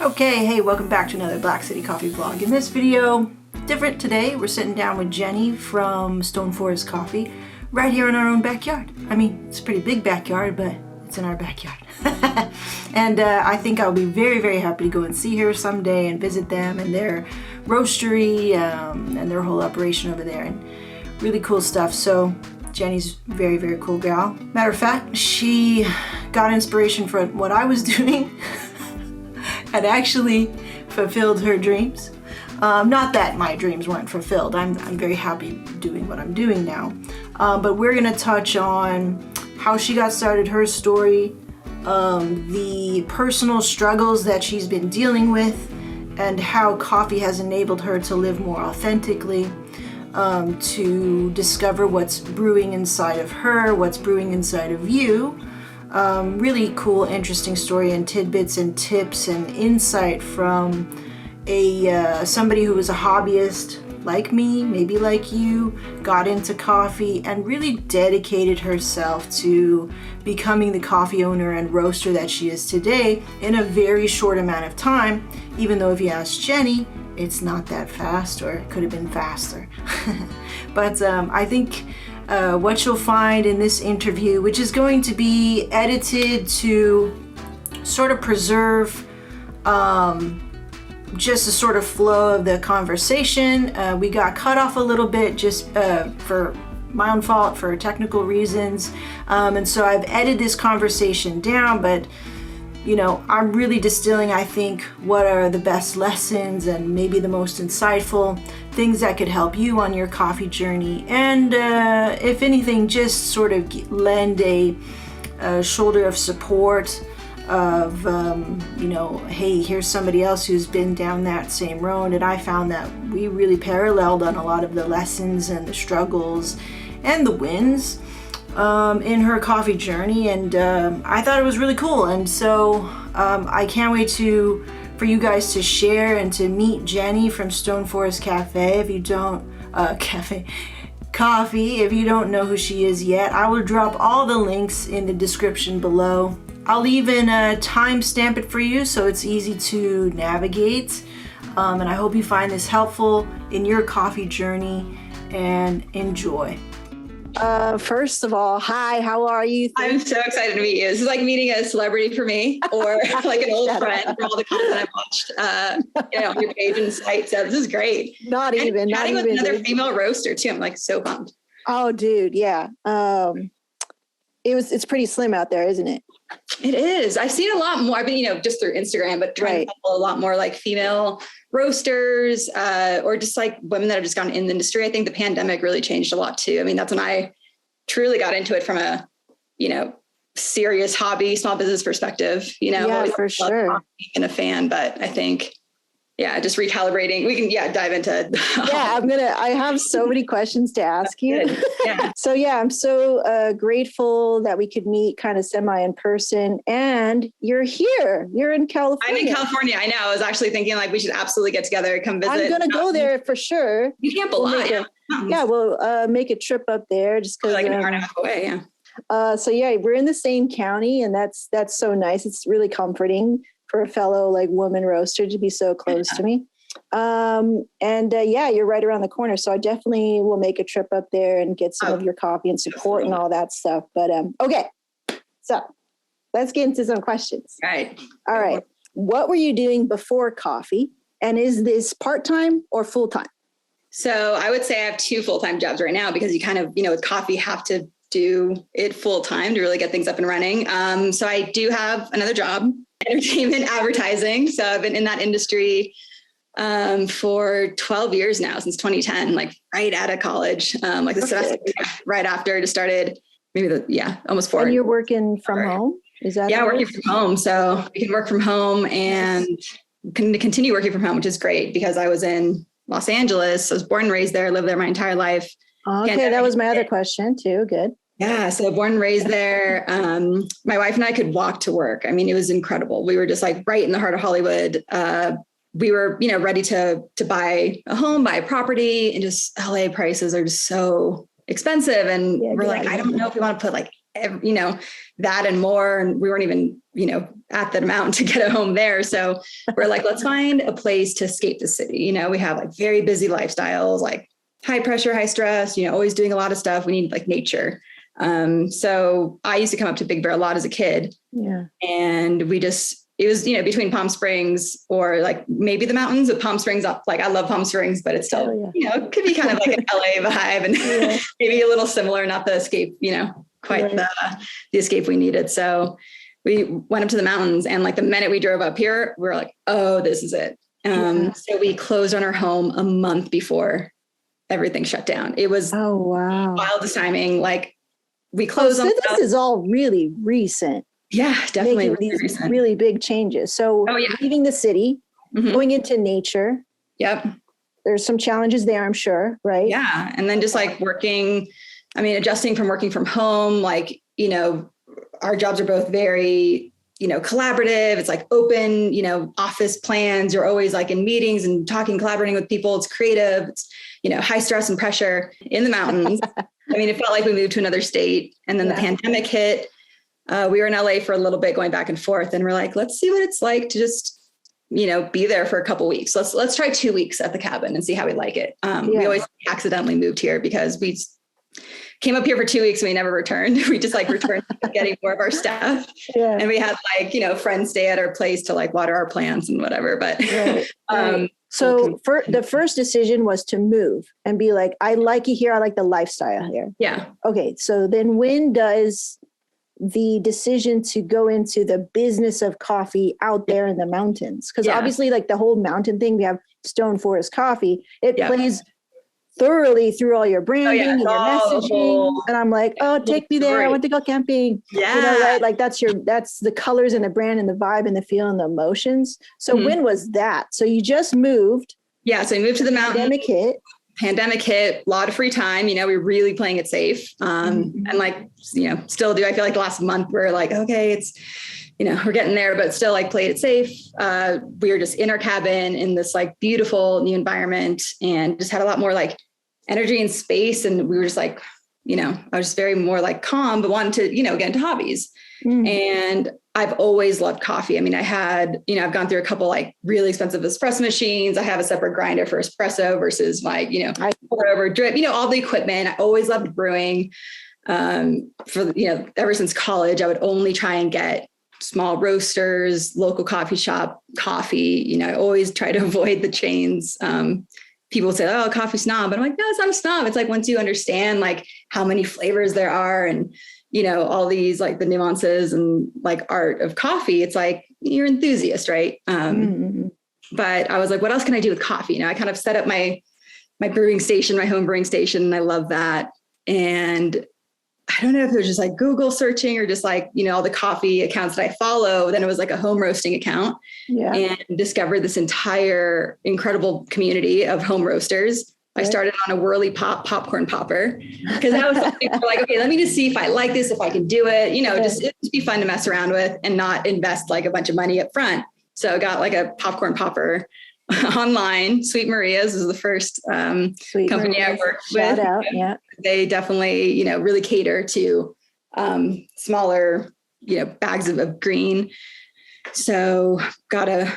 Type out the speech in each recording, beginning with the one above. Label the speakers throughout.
Speaker 1: Okay, hey, welcome back to another Black City Coffee vlog. In this video, different today, we're sitting down with Jenni from Stone Forest Coffee right here in our own backyard. I mean, it's a pretty big backyard, but it's in our backyard. And I think I'll be very, very happy to go and see her someday and visit them and their roastery and their whole operation over there, and really cool stuff. So Jenni's very, very cool gal. Matter of fact, she got inspiration from what I was doing and actually fulfilled her dreams. Not that my dreams weren't fulfilled. I'm very happy doing what I'm doing now. But we're gonna touch on how she got started, her story, the personal struggles that she's been dealing with, and how coffee has enabled her to live more authentically, to discover what's brewing inside of her, what's brewing inside of you. Really cool, interesting story and tidbits and tips and insight from somebody who was a hobbyist like me, maybe like you, got into coffee and really dedicated herself to becoming the coffee owner and roaster that she is today in a very short amount of time, even though if you ask Jenni, it's not that fast, or it could have been faster. But I think what you'll find in this interview, which is going to be edited to sort of preserve just the sort of flow of the conversation. We got cut off a little bit just for my own fault, for technical reasons. And so I've edited this conversation down, but you know, I'm really distilling, I think, what are the best lessons and maybe the most insightful things that could help you on your coffee journey. And if anything, just sort of lend a shoulder of support of, you know, hey, here's somebody else who's been down that same road. And I found that we really paralleled on a lot of the lessons and the struggles and the wins in her coffee journey, and I thought it was really cool. And so I can't wait for you guys to share and to meet Jenni from Stone Forest Cafe. If you don't coffee, if you don't know who she is yet, I will drop all the links in the description below. I'll even timestamp it for you so it's easy to navigate. And I hope you find this helpful in your coffee journey, and enjoy. First of all, hi, how are you?
Speaker 2: I'm so excited to meet you. This is like meeting a celebrity for me, or like an old friend from all the content I've watched on your page and site. So this is great.
Speaker 1: Not even
Speaker 2: with another female roaster too. I'm like so pumped.
Speaker 1: Oh, dude, yeah. It's pretty slim out there, isn't it?
Speaker 2: It is. I've seen a lot more. I've been, just through Instagram, but trying to follow a lot more like female roasters, or just like women that have just gone in the industry. I think the pandemic really changed a lot too. I mean, that's when I truly got into it from a, serious hobby, small business perspective,
Speaker 1: Yeah, for sure.
Speaker 2: And a fan, but I think, just recalibrating. We can, dive into.
Speaker 1: I have so many questions to ask you.
Speaker 2: Yeah.
Speaker 1: So I'm so grateful that we could meet kind of semi in person, and you're here. You're in California.
Speaker 2: I'm in California. I know. I was actually thinking like we should absolutely get together, come visit.
Speaker 1: I'm going to go there for sure.
Speaker 2: You can't believe
Speaker 1: we'll make a trip up there just because
Speaker 2: like an hour and a half away. Yeah.
Speaker 1: We're in the same county, and that's so nice. It's really comforting for a fellow like woman roaster to be so close to me. You're right around the corner. So I definitely will make a trip up there and get some of your coffee and support and all that stuff. But okay. So let's get into some questions.
Speaker 2: Right.
Speaker 1: All right. What were you doing before coffee? And is this part-time or full-time?
Speaker 2: So I would say I have 2 full-time jobs right now, because you kind of, with coffee have to do it full-time to really get things up and running. So I do have another job, entertainment advertising. So I've been in that industry for 12 years now, since 2010, like right out of college, like the semester right after, just started almost 4.
Speaker 1: And you're working from home? Is that?
Speaker 2: Yeah, working from home. So we can work from home and can continue working from home, which is great, because I was in Los Angeles. I was born and raised there, lived there my entire life.
Speaker 1: Okay. That was my other question too. Good.
Speaker 2: Yeah. So born and raised there. My wife and I could walk to work. I mean, it was incredible. We were just like right in the heart of Hollywood. We were, ready to buy a home, buy a property, and just LA prices are just so expensive. And we're like, I don't know if we want to put like, that and more. And we weren't even at the mountain to get a home there. So we're like, let's find a place to escape the city. We have like very busy lifestyles, like high pressure, high stress, always doing a lot of stuff. We need like nature. So I used to come up to Big Bear a lot as a kid.
Speaker 1: Yeah.
Speaker 2: And it was, between Palm Springs or like maybe the mountains of Palm Springs up. Like I love Palm Springs, but it's still, it could be kind of like an LA vibe and maybe a little similar, not the escape, quite the escape we needed. So we went up to the mountains, and like the minute we drove up here, we were like, oh, this is it. So we closed on our home a month before everything shut down. It was wildest timing. Like we closed on
Speaker 3: this is all really recent.
Speaker 2: Yeah, definitely.
Speaker 3: Making these recent. Really big changes. So leaving the city, going into nature.
Speaker 2: Yep.
Speaker 3: There's some challenges there, I'm sure. Right.
Speaker 2: Yeah. And then just like adjusting from working from home, like, our jobs are both very, collaborative. It's like open, office plans. You're always like in meetings and talking, collaborating with people. It's creative. It's, high stress and pressure in the mountains. It felt like we moved to another state, and then the pandemic hit. We were in LA for a little bit going back and forth, and we're like, let's see what it's like to just, be there for a couple of weeks. Let's try 2 weeks at the cabin and see how we like it. We always accidentally moved here because we came up here for 2 weeks and we never returned. We just like returned getting more of our stuff. Yeah. And we had like, friends stay at our place to like water our plants and whatever. But
Speaker 3: so the first decision was to move and be like, I like it here. I like the lifestyle here.
Speaker 2: Yeah.
Speaker 3: Okay. So then when does the decision to go into the business of coffee out there in the mountains? Because obviously like the whole mountain thing, we have Stone Forest Coffee. It plays thoroughly through all your branding and your messaging. And I'm like, take me there. I want to go camping.
Speaker 2: Yeah.
Speaker 3: Right? Like that's the colors and the brand and the vibe and the feel and the emotions. So when was that? So you just moved.
Speaker 2: Yeah. So we moved to the mountain. Pandemic hit, a lot of free time. We're really playing it safe. And like, still do. I feel like the last month we're like, okay, it's, we're getting there, but still like played it safe. We were just in our cabin in this like beautiful new environment and just had a lot more like energy and space. And we were just like, I was just very more like calm, but wanted to, get into hobbies. And I've always loved coffee. I've gone through a couple like really expensive espresso machines. I have a separate grinder for espresso versus like, I pour over drip, all the equipment. I always loved brewing. Ever since college, I would only try and get small roasters, local coffee shop coffee. I always try to avoid the chains. People say, oh, coffee snob. But I'm like, no, it's not a snob. It's like, once you understand like how many flavors there are and, all these like the nuances and like art of coffee, it's like, you're an enthusiast, right? But I was like, what else can I do with coffee? I kind of set up my brewing station, my home brewing station. And I love that. And I don't know if it was just like Google searching or just like, all the coffee accounts that I follow. Then it was like a home roasting account and discovered this entire incredible community of home roasters. I started on a whirly popcorn popper because that was something for like, okay, let me just see if I like this, if I can do it, just it'd be fun to mess around with and not invest like a bunch of money up front. So I got like a popcorn popper online. Sweet Maria's was the first company I worked with. Shout out, yeah. They definitely, really cater to smaller, bags of green. So got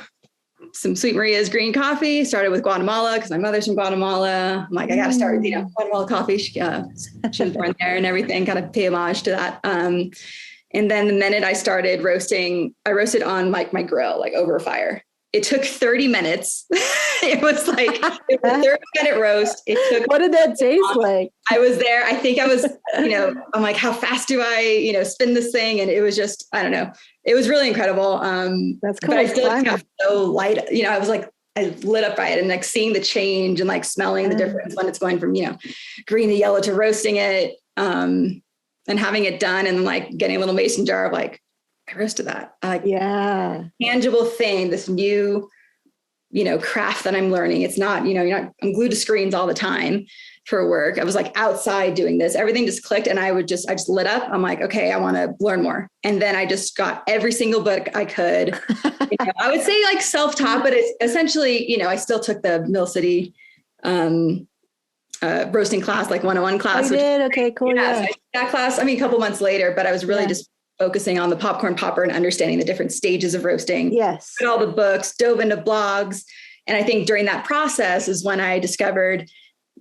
Speaker 2: some Sweet Maria's green coffee. Started with Guatemala because my mother's from Guatemala. I'm like, I got to start with Guatemala coffee. She was born there and everything. Kind of pay homage to that. And then the minute I started roasting, I roasted on like my grill, like over a fire. It took 30 minutes. It was like a 30-minute roast.
Speaker 3: What did that taste like?
Speaker 2: I was there. I think I was, I'm like, how fast do I, spin this thing? And it was just, I don't know. It was really incredible.
Speaker 3: That's cool.
Speaker 2: But I still got so light. I was like, I lit up by it and like seeing the change and like smelling the difference when it's going from, green to yellow to roasting it and having it done and like getting a little mason jar of like, I roasted that. Tangible thing, this new, craft that I'm learning. It's not, I'm glued to screens all the time for work. I was like outside doing this, everything just clicked and I just lit up. I'm like, okay, I want to learn more. And then I just got every single book I could, I would say like self-taught, but it's essentially, I still took the Mill City, roasting class, like 101 class.
Speaker 3: I did. Okay, cool.
Speaker 2: So I took that class, a couple months later, but I was really just focusing on the popcorn popper and understanding the different stages of roasting.
Speaker 3: Yes.
Speaker 2: Read all the books, dove into blogs. And I think during that process is when I discovered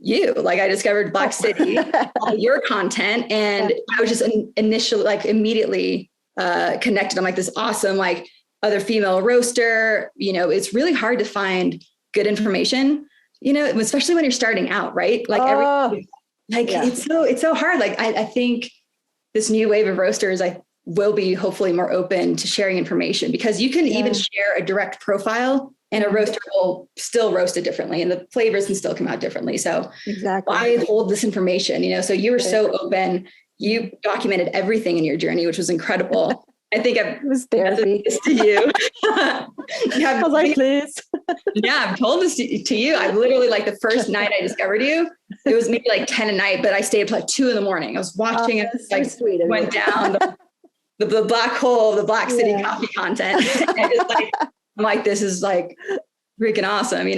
Speaker 2: you. Like I discovered Black City, all your content. And I was just initially, like immediately connected. I'm like this awesome, like other female roaster. It's really hard to find good information, especially when you're starting out, right? Like it's so hard. Like I think this new wave of roasters, will be hopefully more open to sharing information, because you can even share a direct profile and a roaster will still roast it differently and the flavors can still come out differently. So
Speaker 3: exactly,
Speaker 2: I hold this information, so you were so open. You documented everything in your journey, which was incredible. I think it
Speaker 3: was therapy
Speaker 2: to you.
Speaker 3: I was like, please.
Speaker 2: Yeah, I've told this to you. I literally, like the first night I discovered you, it was maybe like 10 at night, but I stayed up to like 2 a.m. I was watching it, like
Speaker 3: sweet
Speaker 2: went down the black hole of the Black City coffee content. And just like, I'm like, this is like freaking awesome,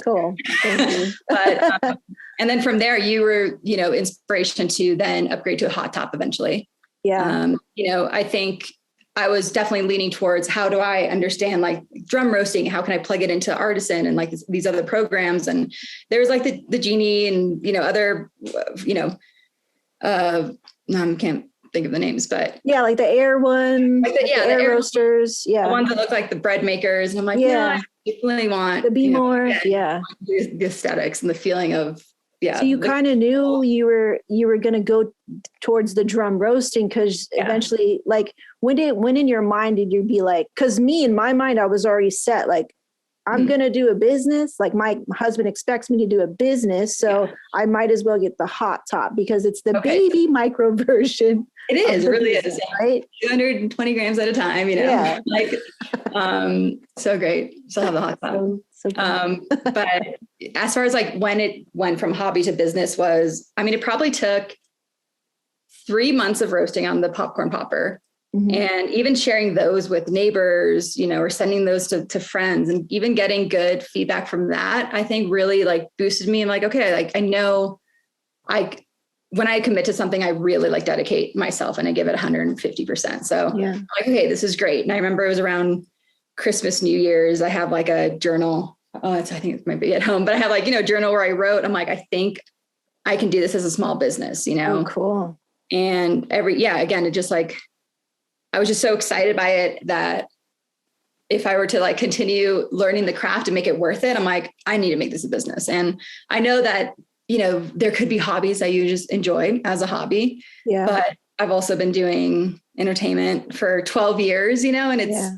Speaker 3: Cool. Thank you.
Speaker 2: But, and then from there you were, inspiration to then upgrade to a hot top eventually.
Speaker 3: Yeah.
Speaker 2: I think I was definitely leaning towards how do I understand like drum roasting? How can I plug it into Artisan and like these other programs? And there's like the Genie and, other, I can't think of the names, but
Speaker 3: like the air one, like the air roasters. Yeah.
Speaker 2: The ones that look like the bread makers. And I'm like, I definitely want
Speaker 3: to be more.
Speaker 2: The aesthetics and the feeling of,
Speaker 3: so you kind of knew you were going to go towards the drum roasting because eventually, like when in your mind did you be like, because me in my mind, I was already set, like I'm going to do a business. Like my husband expects me to do a business. So I might as well get the hot top because it's the baby micro version.
Speaker 2: It is, it really is.
Speaker 3: Right.
Speaker 2: 220 grams at a time, like, so great. Still have the hot top. So but as far as like when it went from hobby to business it probably took 3 months of roasting on the popcorn popper. And even sharing those with neighbors, or sending those to friends and even getting good feedback from that, I think really like boosted me. I'm like, okay, like I know when I commit to something, I really like dedicate myself and I give it 150%. So I'm like, okay, this is great. And I remember it was around Christmas, New Year's, I have like a journal. I think it might be at home, but I have like, journal where I wrote, I'm like, I think I can do this as a small business,
Speaker 3: Oh, cool.
Speaker 2: And again, it just like, I was just so excited by it that if I were to like continue learning the craft and make it worth it, I'm like, I need to make this a business. And I know that, there could be hobbies that you just enjoy as a hobby, but I've also been doing entertainment for 12 years, and it's,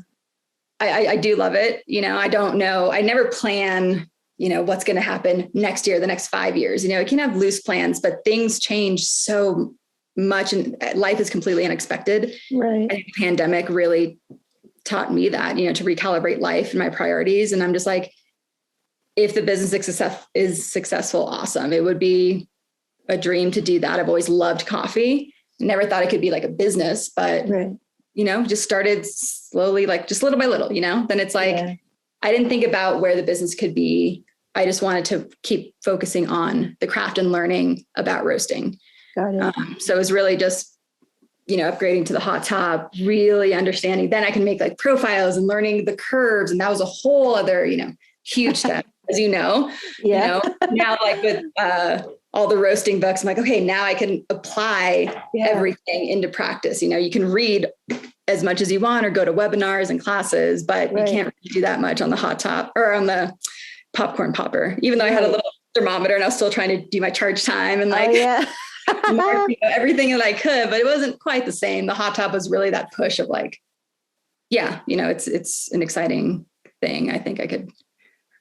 Speaker 2: I do love it. I don't know. I never plan, what's going to happen next year, the next 5 years, you can have loose plans, but things change so much and life is completely unexpected.
Speaker 3: Right.
Speaker 2: I think the pandemic really taught me that, to recalibrate life and my priorities. And I'm just like, if the business is successful, awesome. It would be a dream to do that. I've always loved coffee. Never thought it could be like a business, but just started slowly, like just little by little, then it's like, I didn't think about where the business could be. I just wanted to keep focusing on the craft and learning about roasting.
Speaker 3: Got it.
Speaker 2: So it was really just, upgrading to the hot top, really understanding. Then I can make like profiles and learning the curves. And that was a whole other, huge step, as now like with all the roasting books, I'm like, okay, now I can apply everything into practice. You can read as much as you want or go to webinars and classes, but you can't really do that much on the hot top or on the popcorn popper, even though I had a little thermometer and I was still trying to do my charge time and like, everything that I could, but it wasn't quite the same. The hot top was really that push of like, it's an exciting thing. I think I could,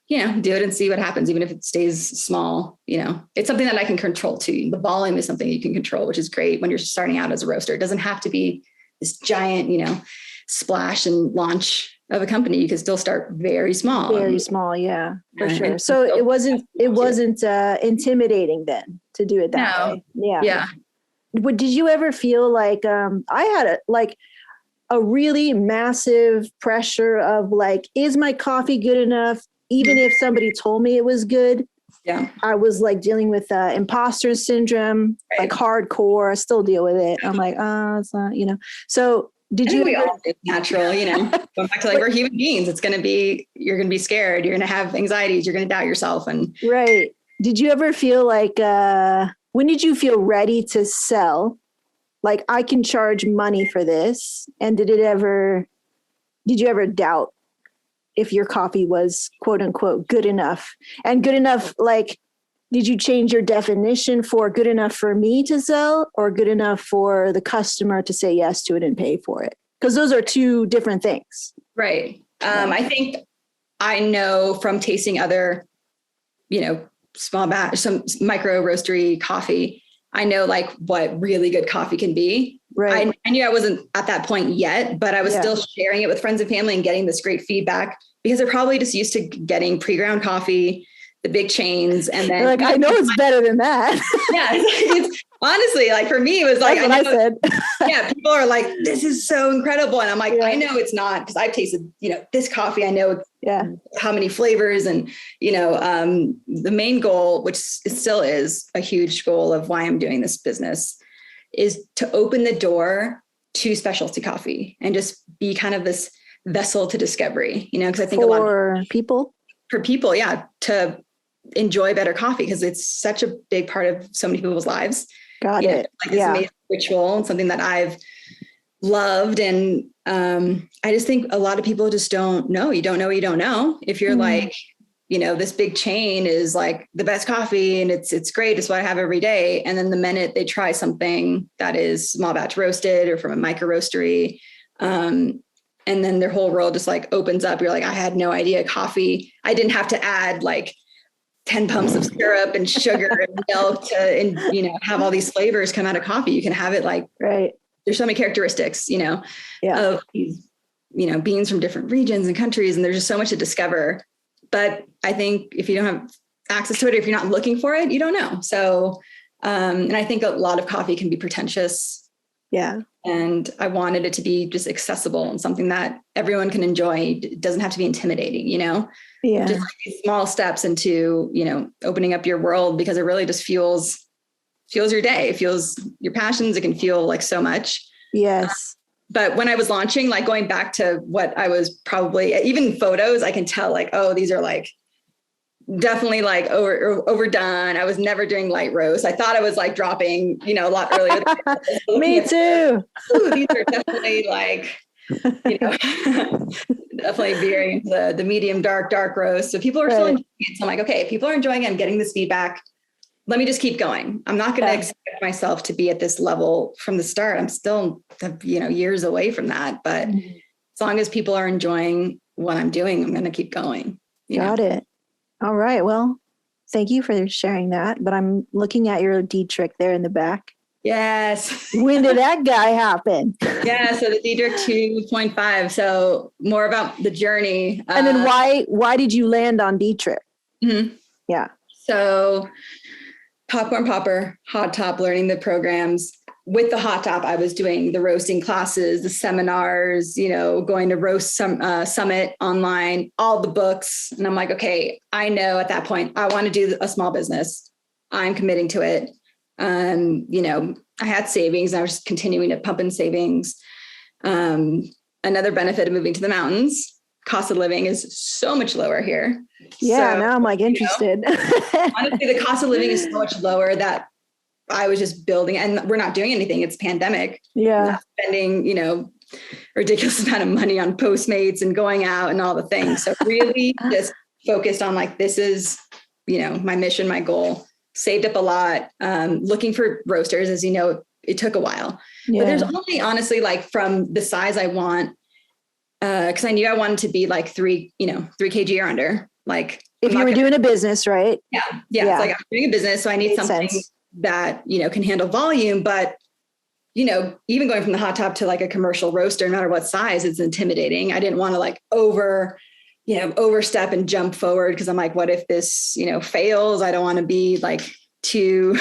Speaker 2: do it and see what happens, even if it stays small. It's something that I can control too. The volume is something you can control, which is great when you're starting out as a roaster. It doesn't have to be this giant, splash and launch of a company. You can still start very small.
Speaker 3: Very small. Yeah, for sure. So it wasn't intimidating then to do it that way. Yeah. Did you ever feel like, I had a really massive pressure of like, is my coffee good enough? Even if somebody told me it was good,
Speaker 2: Yeah.
Speaker 3: I was like dealing with imposter syndrome, like hardcore. I still deal with it. I'm like, it's not, So did you?
Speaker 2: We all, it's natural, going back to like, we're human beings. You're going to be scared. You're going to have anxieties. You're going to doubt yourself. And
Speaker 3: right. Did you ever feel like, when did you feel ready to sell? Like, I can charge money for this. And did you ever doubt if your coffee was quote unquote good enough? And good enough, like, did you change your definition for good enough for me to sell or good enough for the customer to say yes to it and pay for it? Because those are two different things.
Speaker 2: Right. I think I know from tasting other, small batch, some micro roastery coffee, I know like what really good coffee can be.
Speaker 3: Right.
Speaker 2: I knew I wasn't at that point yet, but I was still sharing it with friends and family and getting this great feedback because they're probably just used to getting pre-ground coffee, the big chains. And then
Speaker 3: like, I know it's better than that.
Speaker 2: Yeah. It's honestly, like for me, it was like,
Speaker 3: I said.
Speaker 2: Yeah. People are like, this is so incredible. And I'm like, I know it's not, because I've tasted, this coffee, I know how many flavors and, the main goal, which still is a huge goal of why I'm doing this business, is to open the door to specialty coffee and just be kind of this vessel to discovery, because I think a lot for people, to enjoy better coffee because it's such a big part of so many people's lives.
Speaker 3: Got it.
Speaker 2: Like this amazing ritual and something that I've loved. And I just think a lot of people just don't know. You don't know what you don't know. If you're like, this big chain is like the best coffee and it's great. It's what I have every day. And then the minute they try something that is small batch roasted or from a micro roastery, and then their whole world just like opens up. You're like, I had no idea coffee. I didn't have to add like 10 pumps of syrup and sugar and milk to have all these flavors come out of coffee. You can have it like, there's so many characteristics, of these, beans from different regions and countries. And there's just so much to discover. But I think if you don't have access to it, or if you're not looking for it, you don't know. So, and I think a lot of coffee can be pretentious.
Speaker 3: Yeah.
Speaker 2: And I wanted it to be just accessible and something that everyone can enjoy. It doesn't have to be intimidating, just like these small steps into, opening up your world, because it really just fuels your day. It fuels your passions. It can fuel like so much.
Speaker 3: Yes.
Speaker 2: But when I was launching, like going back to what I was probably, even photos, I can tell like, oh, these are like definitely like overdone. I was never doing light roast. I thought I was like dropping, a lot earlier.
Speaker 3: Me too.
Speaker 2: These are definitely like, definitely veering into the medium dark roast. So people are still enjoying it. So I'm like, okay, people are enjoying it. I'm getting this feedback. Let me just keep going. I'm not going to expect myself to be at this level from the start. I'm still, years away from that. But as long as people are enjoying what I'm doing, I'm going to keep going.
Speaker 3: Got it. All right. Well, thank you for sharing that. But I'm looking at your Detrich there in the back.
Speaker 2: Yes.
Speaker 3: When did that guy happen?
Speaker 2: Yeah. So the Detrich 2.5. So more about the journey.
Speaker 3: And then why did you land on Detrich?
Speaker 2: Mm-hmm.
Speaker 3: Yeah.
Speaker 2: So popcorn popper, hot top, learning the programs. With the hot top, I was doing the roasting classes, the seminars, going to roast summit online, all the books. And I'm like, okay, I know at that point, I want to do a small business. I'm committing to it. I had savings. And I was just continuing to pump in savings. Another benefit of moving to the mountains, cost of living is so much lower here.
Speaker 3: Yeah, so, now I'm like interested.
Speaker 2: Honestly, the cost of living is so much lower that I was just building, and we're not doing anything. It's pandemic.
Speaker 3: Yeah.
Speaker 2: Not spending, ridiculous amount of money on Postmates and going out and all the things. So really just focused on like, this is, my mission, my goal. Saved up a lot, looking for roasters. As you know, it took a while, but there's only honestly like from the size I want, because I knew I wanted to be like 3 kg or under. Like
Speaker 3: if you were doing a business, right?
Speaker 2: Yeah. It's like I'm doing a business, so I need something that that can handle volume. But even going from the hot top to like a commercial roaster, no matter what size, it's intimidating. I didn't want to like overstep and jump forward, because I'm like, what if this fails? I don't want to be like too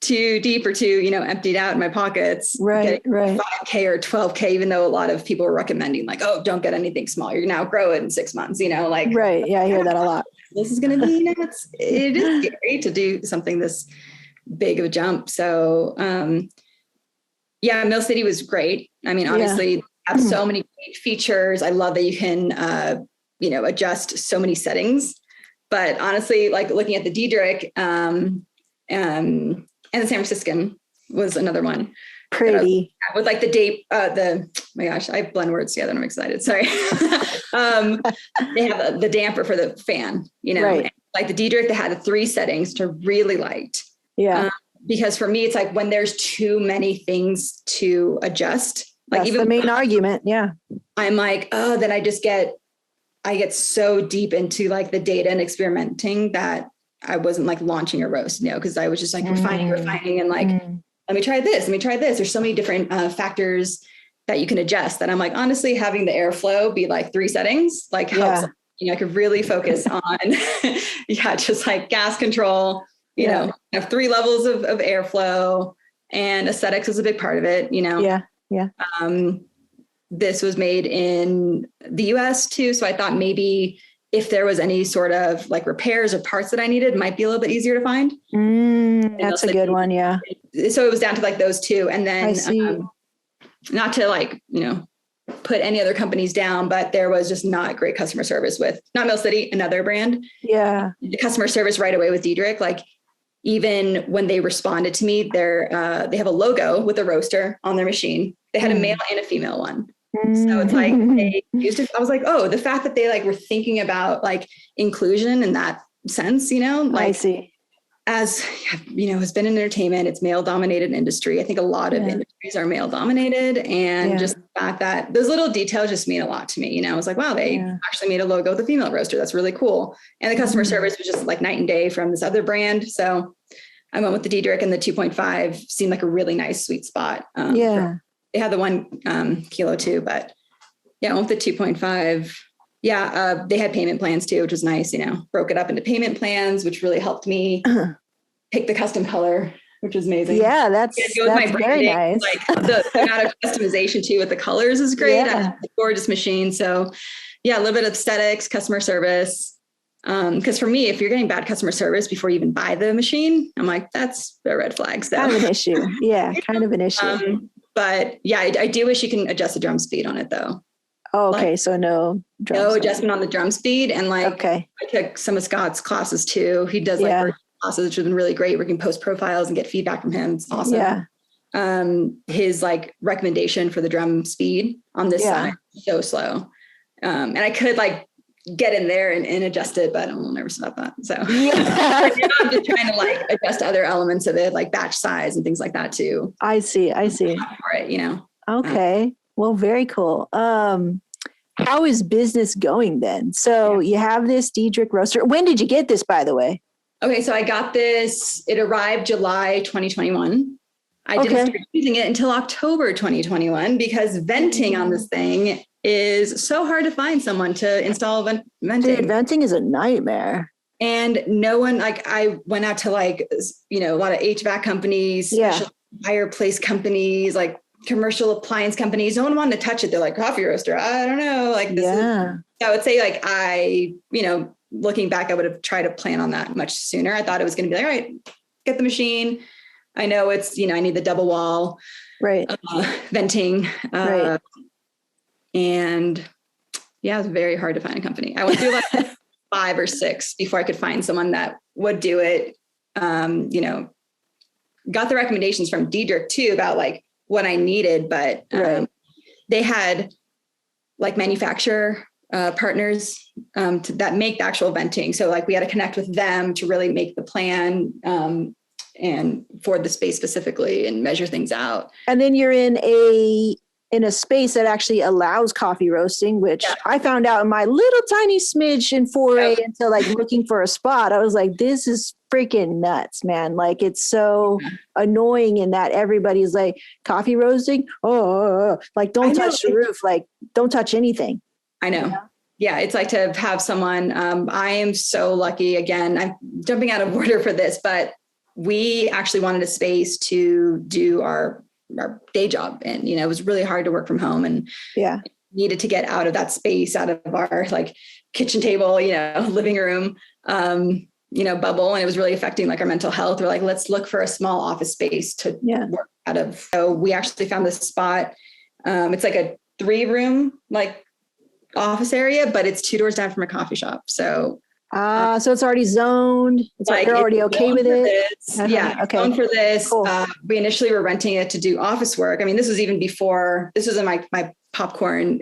Speaker 2: too deep or too, emptied out in my pockets.
Speaker 3: Right.
Speaker 2: 5K or 12K, even though a lot of people were recommending like, oh, don't get anything small. You're going to outgrow it in 6 months, like.
Speaker 3: Right. Yeah, I hear that a lot.
Speaker 2: This is going to be, it is scary to do something this big of a jump. So, Mill City was great. I mean, obviously have so many great features. I love that you can, adjust so many settings, but honestly, like looking at the Detrich, and the San Franciscan was another one.
Speaker 3: Pretty.
Speaker 2: With like the date, my gosh, I blend words together and I'm excited. Sorry. They have the damper for the fan,
Speaker 3: right.
Speaker 2: Like the Detrich, they had the 3 settings, which I really liked.
Speaker 3: Yeah.
Speaker 2: Because for me, it's like when there's too many things to adjust, like
Speaker 3: that's
Speaker 2: even
Speaker 3: the main argument. Yeah.
Speaker 2: I'm like, oh, then I get so deep into like the data and experimenting that I wasn't like launching a roast, because I was just like refining and like, let me try this. There's so many different factors that you can adjust that I'm like, honestly, having the airflow be like 3 settings, like helps, I could really focus on, just like gas control, have 3 levels of airflow, and aesthetics is a big part of it,
Speaker 3: Yeah.
Speaker 2: This was made in the US too. So I thought maybe if there was any sort of like repairs or parts that I needed, might be a little bit easier to find.
Speaker 3: That's a good one. Yeah.
Speaker 2: So it was down to like those 2. And then not to like, put any other companies down, but there was just not great customer service with not Mill City, another brand.
Speaker 3: Yeah.
Speaker 2: The customer service right away with Detrich, like even when they responded to me, they have a logo with a roaster on their machine. They had a male and a female one. So it's like they used it. I was like, oh, the fact that they like were thinking about like inclusion in that sense, like
Speaker 3: I see.
Speaker 2: As has been in entertainment, it's male dominated industry. I think a lot of industries are male dominated, and just the fact that those little details just mean a lot to me. I was like, wow, they actually made a logo with a female roaster. That's really cool. And the customer service was just like night and day from this other brand. So I went with the Detrich, and the 2.5 seemed like a really nice sweet spot. They had the 1 kilo too, but I went with the 2.5. They had payment plans too, which was nice, broke it up into payment plans, which really helped me pick the custom color, which was amazing.
Speaker 3: Yeah, that's very nice.
Speaker 2: Like the amount of customization too with the colors is great. I have a gorgeous machine. So a little bit of aesthetics, customer service. Because for me, if you're getting bad customer service before you even buy the machine, I'm like, that's a red flag. So.
Speaker 3: Kind of an issue. Yeah, kind of an issue.
Speaker 2: But I do wish you can adjust the drum speed on it though.
Speaker 3: Oh, okay. So no
Speaker 2: adjustment on the drum speed. And like, I took some of Scott's classes too. He does like classes, which has been really great. We can post profiles and get feedback from him. It's awesome. Yeah. His like recommendation for the drum speed on this side, so slow. And I could like get in there and adjust it, but I'm nervous about that. So I'm just trying to like adjust other elements of it, like batch size and things like that too.
Speaker 3: I see.
Speaker 2: For it,
Speaker 3: Okay. Well, very cool. How is business going then? So you have this Detrich roaster. When did you get this, by the way?
Speaker 2: Okay. So I got this, it arrived July 2021. I didn't start using it until October 2021 because venting on this thing is so hard to find someone to install venting.
Speaker 3: Dude, venting is a nightmare.
Speaker 2: And no one, like I went out to like, a lot of HVAC companies, fireplace companies, like commercial appliance companies. No one wanted to touch it. They're like, coffee roaster, I don't know. Like this is, I would say like looking back, I would have tried to plan on that much sooner. I thought it was going to be like, all right, get the machine. I know it's, I need the double wall, venting. And it was very hard to find a company. I went through like 5 or 6 before I could find someone that would do it. Got the recommendations from Detrich too about like what I needed, but they had like manufacturer partners that make the actual venting. So like we had to connect with them to really make the plan and for the space specifically and measure things out.
Speaker 3: And then you're in a space that actually allows coffee roasting, which I found out in my little tiny smidge in foray into like looking for a spot. I was like, this is freaking nuts, man. Like it's so annoying in that everybody's like coffee roasting. Oh, like don't touch the roof. Like don't touch anything.
Speaker 2: I know. Yeah. It's like to have someone, I am so lucky again, I'm jumping out of order for this, but we actually wanted a space to do our day job. And, it was really hard to work from home and needed to get out of that space, out of our like kitchen table, living room, bubble. And it was really affecting like our mental health. We're like, let's look for a small office space to work out of. So we actually found this spot. It's like a 3-room, like office area, but it's 2 doors down from a coffee shop. So
Speaker 3: so it's already zoned. It's like they're already okay with it.
Speaker 2: Yeah.
Speaker 3: Okay.
Speaker 2: Zoned for this.
Speaker 3: Cool.
Speaker 2: We initially were renting it to do office work. I mean, this was even before, this was in my popcorn,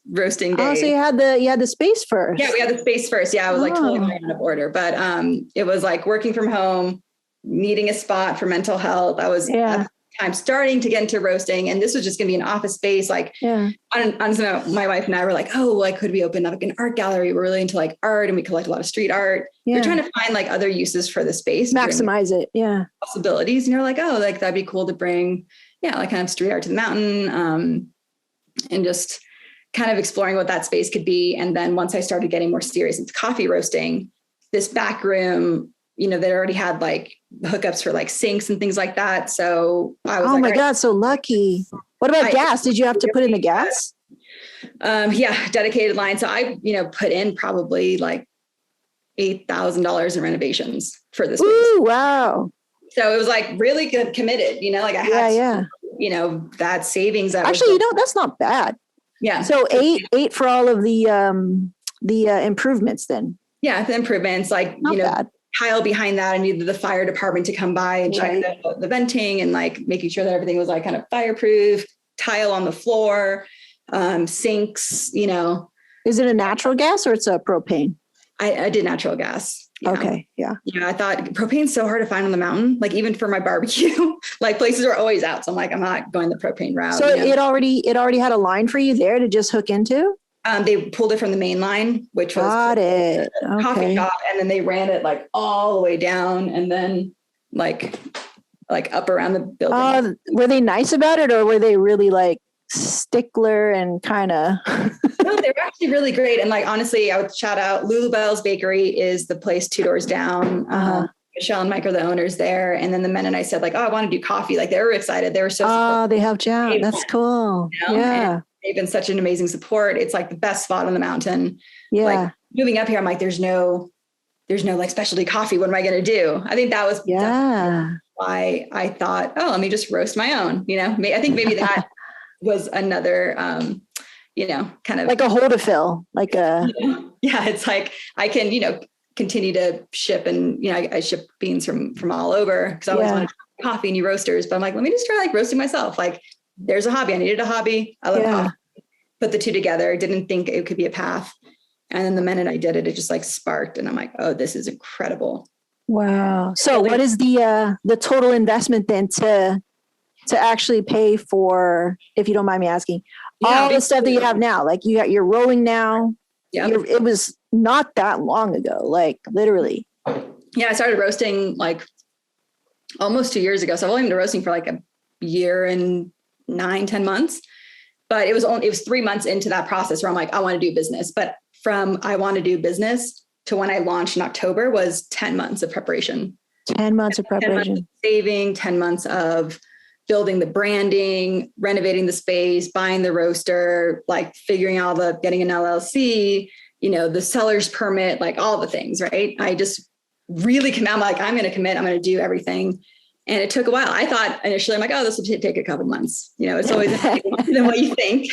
Speaker 2: roasting day.
Speaker 3: Oh, so you had the space first.
Speaker 2: Yeah, we had the space first. Yeah, I was like totally out of order, but it was like working from home, needing a spot for mental health. I was at the time starting to get into roasting, and this was just going to be an office space. Like, honestly, my wife and I were like, oh, like, could we open up like an art gallery? We're really into like art, and we collect a lot of street art. We're trying to find like other uses for the space,
Speaker 3: maximize it. Yeah,
Speaker 2: possibilities. And you're like, oh, like that'd be cool to bring, like kind of street art to the mountain, and just kind of exploring what that space could be. And then once I started getting more serious into coffee roasting, this back room, they already had like hookups for like sinks and things like that. So I was
Speaker 3: my God, so lucky. What about gas? Did you have to put in the gas?
Speaker 2: Dedicated line. So I, put in probably like $8,000 in renovations for this.
Speaker 3: Ooh, wow.
Speaker 2: So it was like really good, committed, like I had, that savings.
Speaker 3: Actually, that's not bad.
Speaker 2: Yeah.
Speaker 3: So eight for all of the improvements then.
Speaker 2: Yeah. The improvements, like,
Speaker 3: not bad.
Speaker 2: Tile behind that. I needed the fire department to come by and check the venting and like making sure that everything was like kind of fireproof, tile on the floor, sinks,
Speaker 3: Is it a natural gas or it's a propane?
Speaker 2: I did natural gas.
Speaker 3: Okay. Yeah.
Speaker 2: I thought propane's so hard to find on the mountain. Like even for my barbecue, like places are always out. So I'm like, I'm not going the propane route.
Speaker 3: So it already had a line for you there to just hook into?
Speaker 2: They pulled it from the main line, which was coffee shop. And then they ran it like all the way down and then like up around the building.
Speaker 3: Were they nice about it or were they really like stickler and kind of?
Speaker 2: No, they were actually really great. And like, honestly, I would shout out Lulu Bakery is the place 2 doors down. Michelle and Mike are the owners there. And then the men and I said like, oh, I want to do coffee. Like they were excited. They were so
Speaker 3: they helped you out. That's cool. Yeah.
Speaker 2: And they've been such an amazing support. It's like the best spot on the mountain.
Speaker 3: Yeah.
Speaker 2: Like moving up here, I'm like, there's no like specialty coffee. What am I going to do? I think that was why I thought, oh, let me just roast my own, I think maybe that was another, kind of
Speaker 3: like a hole to fill, like a,
Speaker 2: it's like, I can, continue to ship and, I ship beans from all over because I always wanted to try coffee and new roasters, but I'm like, let me just try like roasting myself. Like there's a hobby. I needed a hobby. I love coffee. Put the two together. Didn't think it could be a path. And then the minute I did it, it just like sparked and I'm like, oh, this is incredible.
Speaker 3: Wow. So what is the total investment then to actually pay for, if you don't mind me asking, all the stuff that you have now? Like you're rolling now. Yeah. It was not that long ago, like literally.
Speaker 2: Yeah. I started roasting like almost 2 years ago. So I've only been roasting for like a year and 9-10 months, but it was 3 months into that process where I'm like, I want to do business. But from I want to do business to when I launched in October was 10 months of preparation.
Speaker 3: 10 months of preparation.
Speaker 2: 10 months of saving, 10 months of building the branding, renovating the space, buying the roaster, like figuring out getting an LLC, the seller's permit, like all the things, right? I just really I'm like, I'm going to commit. I'm going to do everything. And it took a while. I thought initially, I'm like, oh, this will take a couple months. It's always longer than what you think.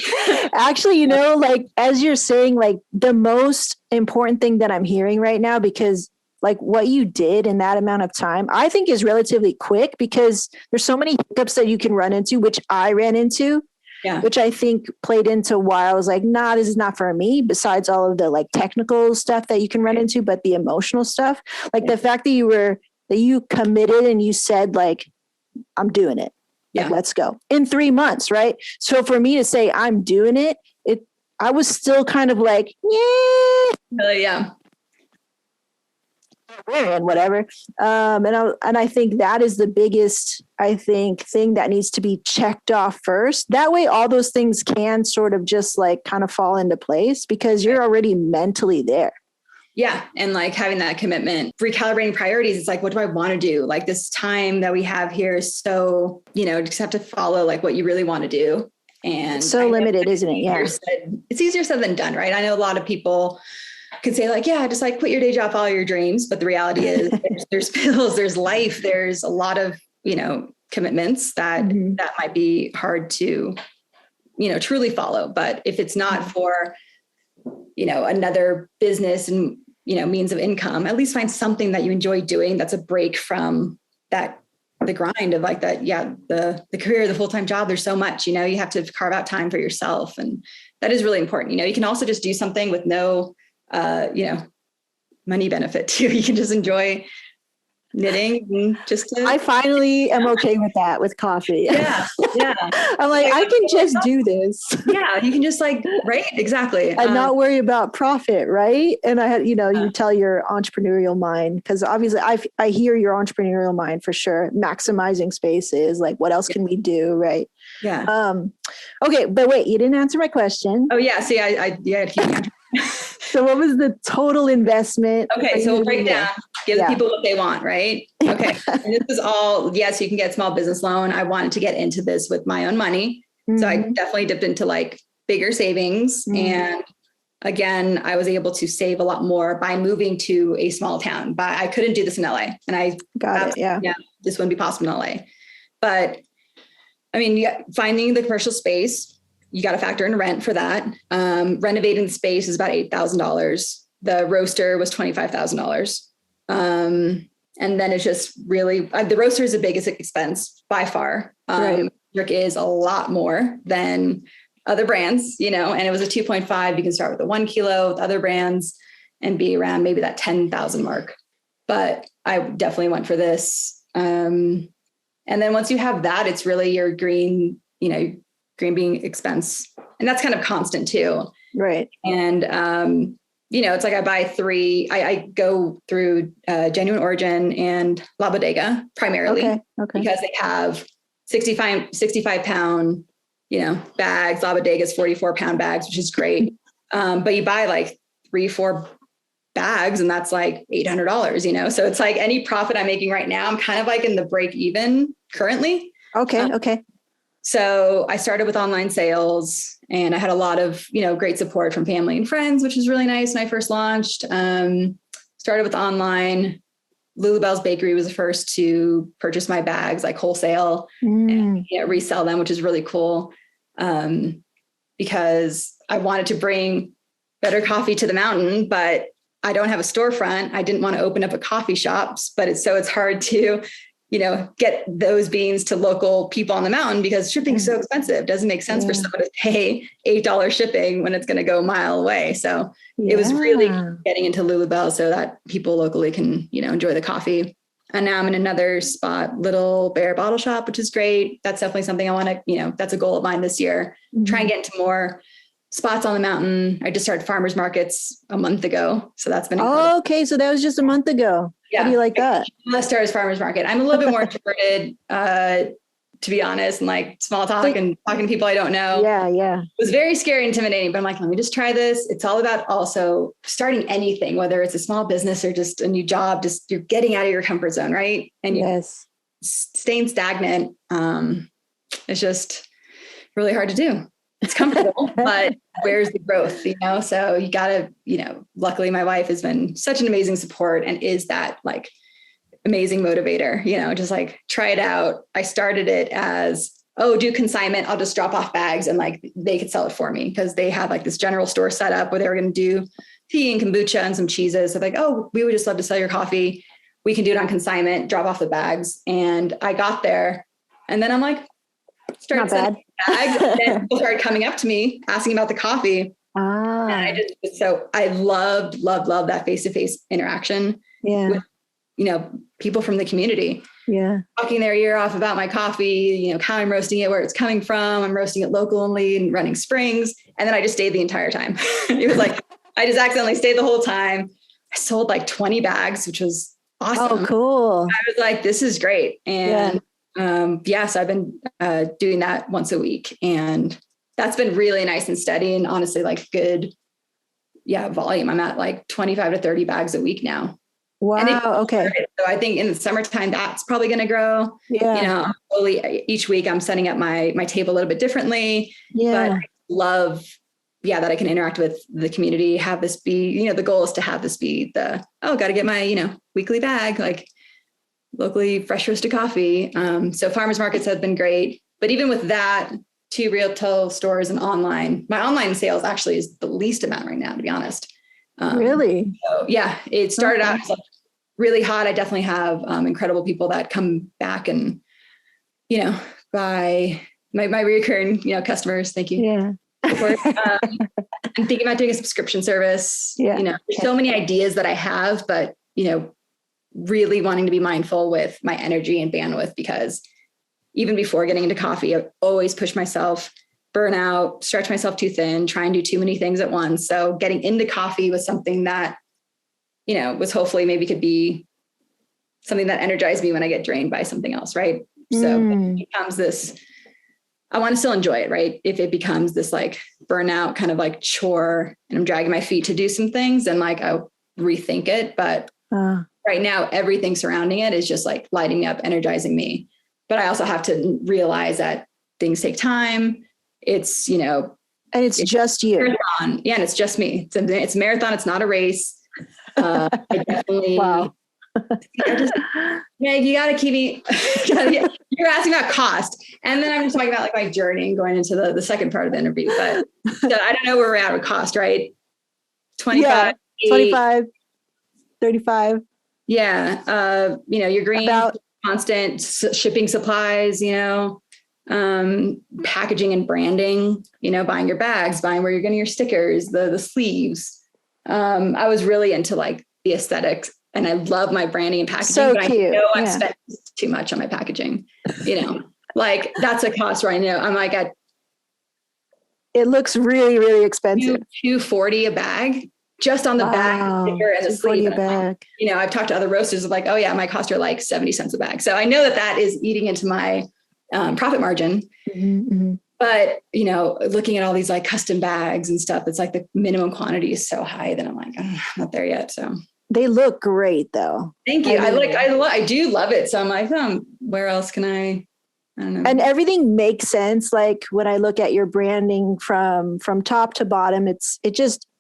Speaker 3: Actually, like as you're saying, like the most important thing that I'm hearing right now, because like what you did in that amount of time, I think is relatively quick because there's so many hiccups that you can run into, which I ran into, which I think played into why I was like, nah, this is not for me. Besides all of the like technical stuff that you can run into, but the emotional stuff, like the fact that you committed and you said like, I'm doing it. Like, let's go in 3 months. Right. So for me to say I'm doing it, I was still kind of like, and whatever. And I think that is the biggest, thing that needs to be checked off first. That way, all those things can sort of just like kind of fall into place because you're already mentally there.
Speaker 2: Yeah. And like having that commitment, recalibrating priorities. It's like, what do I want to do? Like this time that we have here is so, just have to follow like what you really want to do. And
Speaker 3: it's so limited, isn't it? Yeah.
Speaker 2: It's easier said than done, right? I know a lot of people could say like, yeah, just like quit your day job, follow your dreams. But the reality is there's bills, there's life, there's a lot of, commitments that might be hard to, truly follow. But if it's not for, another business and, means of income, at least find something that you enjoy doing. That's a break from the grind of like that. Yeah. The career, the full-time job, there's so much, you have to carve out time for yourself. And that is really important. You can also just do something with no, money benefit too. You can just enjoy knitting and
Speaker 3: I finally am okay with that with coffee.
Speaker 2: Yeah. Yeah.
Speaker 3: I'm like, I can just do this.
Speaker 2: Yeah. You can just like, right. Exactly.
Speaker 3: And not worry about profit. Right. And I had, you tell your entrepreneurial mind, because obviously I hear your entrepreneurial mind for sure. Maximizing spaces. Like what else can we do? Right.
Speaker 2: Yeah.
Speaker 3: Okay. But wait, you didn't answer my question.
Speaker 2: Oh yeah. See, I
Speaker 3: So what was the total investment?
Speaker 2: Okay. So we'll break down, give the people what they want, right? Okay. And this is all, yes, you can get small business loan. I wanted to get into this with my own money. So I definitely dipped into like bigger savings. And again, I was able to save a lot more by moving to a small town, but I couldn't do this in LA. And I
Speaker 3: got it. Yeah.
Speaker 2: This wouldn't be possible in LA. But I mean, finding the commercial space, you got to factor in rent for that. Renovating the space is about $8,000. The roaster was $25,000. And then it's just really, the roaster is the biggest expense by far. Detrich is a lot more than other brands, and it was a 2.5. You can start with a 1 kilo with other brands and be around maybe that 10,000 mark. But I definitely went for this. And then once you have that, it's really your green being expense. And that's kind of constant too.
Speaker 3: Right.
Speaker 2: And, it's like I buy 3, I go through Genuine Origin and La Bodega primarily because they have 65 pound, bags. La Bodega's 44-pound bags, which is great. But you buy like 3-4 bags and that's like $800, So it's like any profit I'm making right now, I'm kind of like in the break even currently.
Speaker 3: Okay.
Speaker 2: So I started with online sales and I had a lot of, great support from family and friends, which was really nice when I first launched. Started with online. Lulu Bakery was the first to purchase my bags, like wholesale and resell them, which is really cool. Because I wanted to bring better coffee to the mountain, but I don't have a storefront. I didn't want to open up a coffee shop, but it's hard to get those beans to local people on the mountain because shipping is so expensive. It doesn't make sense for someone to pay $8 shipping when it's going to go a mile away. So it was really getting into Lulu so that people locally can, enjoy the coffee. And now I'm in another spot, Little Bear Bottle Shop, which is great. That's definitely something I want to, that's a goal of mine this year. Try and get into more spots on the mountain. I just started farmers markets a month ago. So that's been incredible.
Speaker 3: Okay. So that was just a month ago. Yeah. How do you like that?
Speaker 2: Let's start as farmers market. I'm a little bit more introverted, to be honest, and like small talk and talking to people I don't know.
Speaker 3: Yeah.
Speaker 2: It was very scary, intimidating, but I'm like, let me just try this. It's all about also starting anything, whether it's a small business or just a new job, just you're getting out of your comfort zone, right? And you're staying stagnant. It's just really hard to do. It's comfortable, but where's the growth, So you gotta, luckily my wife has been such an amazing support and is that like amazing motivator, just like try it out. I started it as, do consignment. I'll just drop off bags and like they could sell it for me because they had like this general store set up where they were going to do tea and kombucha and some cheeses. So like, we would just love to sell your coffee. We can do it on consignment, drop off the bags. And I got there and then I'm like, started sending bags, and then people started coming up to me asking about the coffee. And I loved that face-to-face interaction with, people from the community. Talking their ear off about my coffee, how I'm roasting it, where it's coming from. I'm roasting it locally and running springs. And then I just stayed the entire time. It was like, I just accidentally stayed the whole time. I sold like 20 bags, which was awesome.
Speaker 3: Oh, cool.
Speaker 2: I was like, this is great. And so I've been doing that once a week and that's been really nice and steady and honestly like good volume. I'm at like 25 to 30 bags a week now.
Speaker 3: Wow. Okay.
Speaker 2: So I think in the summertime, that's probably going to grow.
Speaker 3: Yeah.
Speaker 2: Slowly, each week I'm setting up my table a little bit differently.
Speaker 3: Yeah.
Speaker 2: But I love, that I can interact with the community, have this be, the goal is to have this be got to get my, weekly bag, like locally fresh roasted coffee. So farmers markets have been great. But even with that, 2 retail stores and online, my online sales actually is the least amount right now, to be honest.
Speaker 3: Really?
Speaker 2: So yeah, it started out as like really hot. I definitely have incredible people that come back and, buy my recurring, customers. Thank you.
Speaker 3: Yeah.
Speaker 2: I'm thinking about doing a subscription service.
Speaker 3: Yeah.
Speaker 2: There's so many ideas that I have, but, really wanting to be mindful with my energy and bandwidth, because even before getting into coffee, I always push myself, burn out, stretch myself too thin, try and do too many things at once. So getting into coffee was something that, was hopefully maybe could be something that energized me when I get drained by something else. Right. So it becomes this, I want to still enjoy it. Right. If it becomes this like burnout kind of like chore and I'm dragging my feet to do some things, and like, I'll rethink it. But right now, everything surrounding it is just like lighting me up, energizing me. But I also have to realize that things take time. It's, and
Speaker 3: it's just you.
Speaker 2: Marathon. Yeah. And it's just me. It's a marathon. It's not a race. I definitely,
Speaker 3: wow.
Speaker 2: You got to keep me, you're asking about cost. And then I'm just talking about like my journey and going into the second part of the interview, but so I don't know where we're at with cost, right? 25,
Speaker 3: 25, 35.
Speaker 2: Yeah. Your green, constant shipping supplies, packaging and branding, buying your bags, buying where you're getting your stickers, the sleeves. I was really into like the aesthetics, and I love my branding and packaging,
Speaker 3: so
Speaker 2: but
Speaker 3: cute.
Speaker 2: I know I've spent too much on my packaging, like that's a cost right now. I'm like
Speaker 3: it looks really, really expensive.
Speaker 2: $240 a bag. Just on the bag, sticker, and the sleeve.
Speaker 3: A bag.
Speaker 2: I've talked to other roasters of like, oh yeah, my costs are like 70 cents a bag. So I know that is eating into my profit margin.
Speaker 3: Mm-hmm.
Speaker 2: But, looking at all these like custom bags and stuff, it's like the minimum quantity is so high that I'm like, I'm not there yet. So
Speaker 3: they look great though.
Speaker 2: Thank you. I do love it. So I'm like, where else can I don't know.
Speaker 3: And everything makes sense. Like when I look at your branding from top to bottom,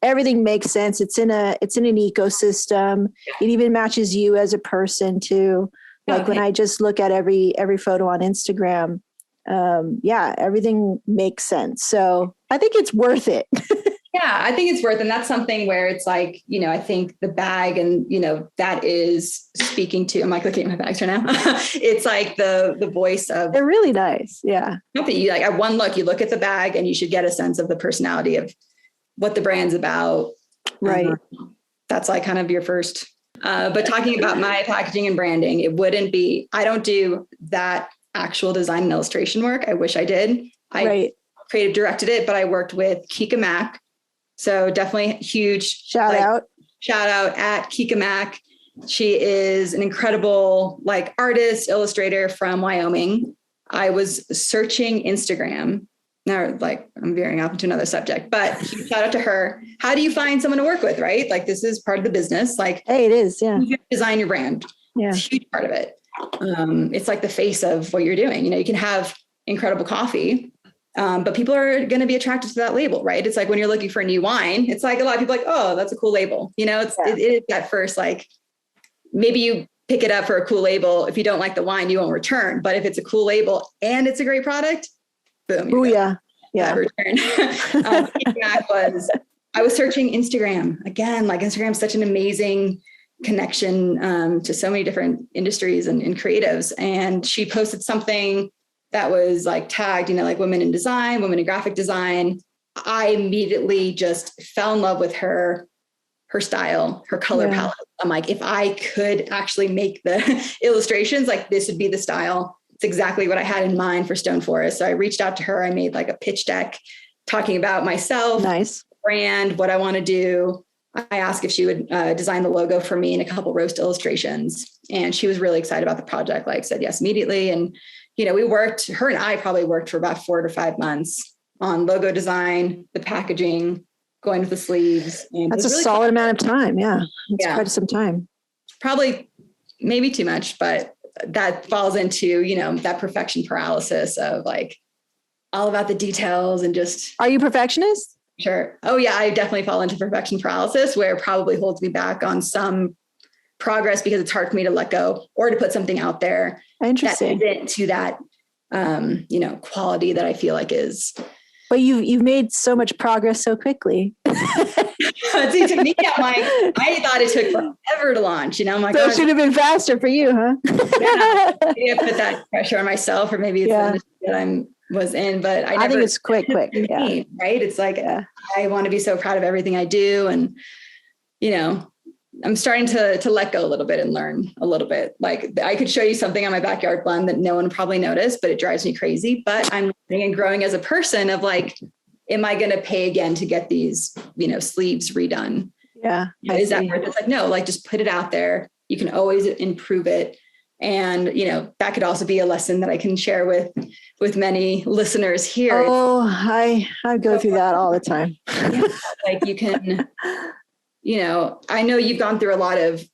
Speaker 3: everything makes sense. It's in an ecosystem. It even matches you as a person too. Like when I just look at every photo on Instagram, everything makes sense. So I think it's worth it.
Speaker 2: Yeah, I think it's worth it. And that's something where it's like, I think the bag and, that is speaking to, I'm like looking at my bags right now. It's like the voice of.
Speaker 3: They're really nice. Yeah.
Speaker 2: Not that you like at one look, you look at the bag and you should get a sense of the personality of what the brand's about.
Speaker 3: Right.
Speaker 2: That's like kind of your first, but talking about my packaging and branding, I don't do that actual design and illustration work. I wish I did. I creative directed it, but I worked with Kika Mack. So definitely huge
Speaker 3: shout out
Speaker 2: at Kika Mack. She is an incredible artist, illustrator from Wyoming. I was searching Instagram. Now, I'm veering off into another subject, but shout out to her. How do you find someone to work with, right? This is part of the business. Hey,
Speaker 3: it is. Yeah.
Speaker 2: You design your brand. Yeah. It's a huge part of it. It's like the face of what you're doing. You can have incredible coffee, but people are going to be attracted to that label, right? It's like when you're looking for a new wine, it's like a lot of people oh, that's a cool label. It is at first, maybe you pick it up for a cool label. If you don't like the wine, you won't return. But if it's a cool label and it's a great product, boom.
Speaker 3: Oh yeah. Yeah.
Speaker 2: Return. I was searching Instagram again, Instagram's such an amazing connection to so many different industries and creatives. And she posted something that was tagged, women in design, women in graphic design. I immediately just fell in love with her style, her color palette. I'm like, if I could actually make the illustrations, this would be the style. It's exactly what I had in mind for Stone Forest. So I reached out to her. I made a pitch deck talking about myself, brand, what I want to do. I asked if she would design the logo for me and a couple roast illustrations. And she was really excited about the project, said yes immediately. And, her and I probably worked for about 4 to 5 months on logo design, the packaging, going with the sleeves. And
Speaker 3: That's a
Speaker 2: really
Speaker 3: solid amount of time. Yeah. It's
Speaker 2: Yeah.
Speaker 3: quite some time.
Speaker 2: Probably maybe too much, but that falls into, that perfection paralysis of like all about the details and just.
Speaker 3: Are you perfectionist?
Speaker 2: Sure. Oh yeah. I definitely fall into perfection paralysis where it probably holds me back on some progress because it's hard for me to let go or to put something out there.
Speaker 3: Interesting.
Speaker 2: That isn't to that, quality that I feel like is.
Speaker 3: But you've made so much progress so quickly.
Speaker 2: See, to me, I thought it took forever to launch. I'm like,
Speaker 3: so it should have been faster for you, huh?
Speaker 2: Yeah, maybe I put that pressure on myself, or maybe it's the industry that I was in. But I
Speaker 3: think it's quick.
Speaker 2: Yeah. Right? It's like I want to be so proud of everything I do, and I'm starting to let go a little bit and learn a little bit. Like I could show you something on my backyard blend that no one probably noticed, but it drives me crazy. But I'm learning and growing as a person of like, am I going to pay again to get these, sleeves redone?
Speaker 3: Yeah.
Speaker 2: Is that worth it? It's like, no, like just put it out there. You can always improve it. And, that could also be a lesson that I can share with many listeners here.
Speaker 3: Oh, I go through that all the time.
Speaker 2: Like you can, I know you've gone through a lot of,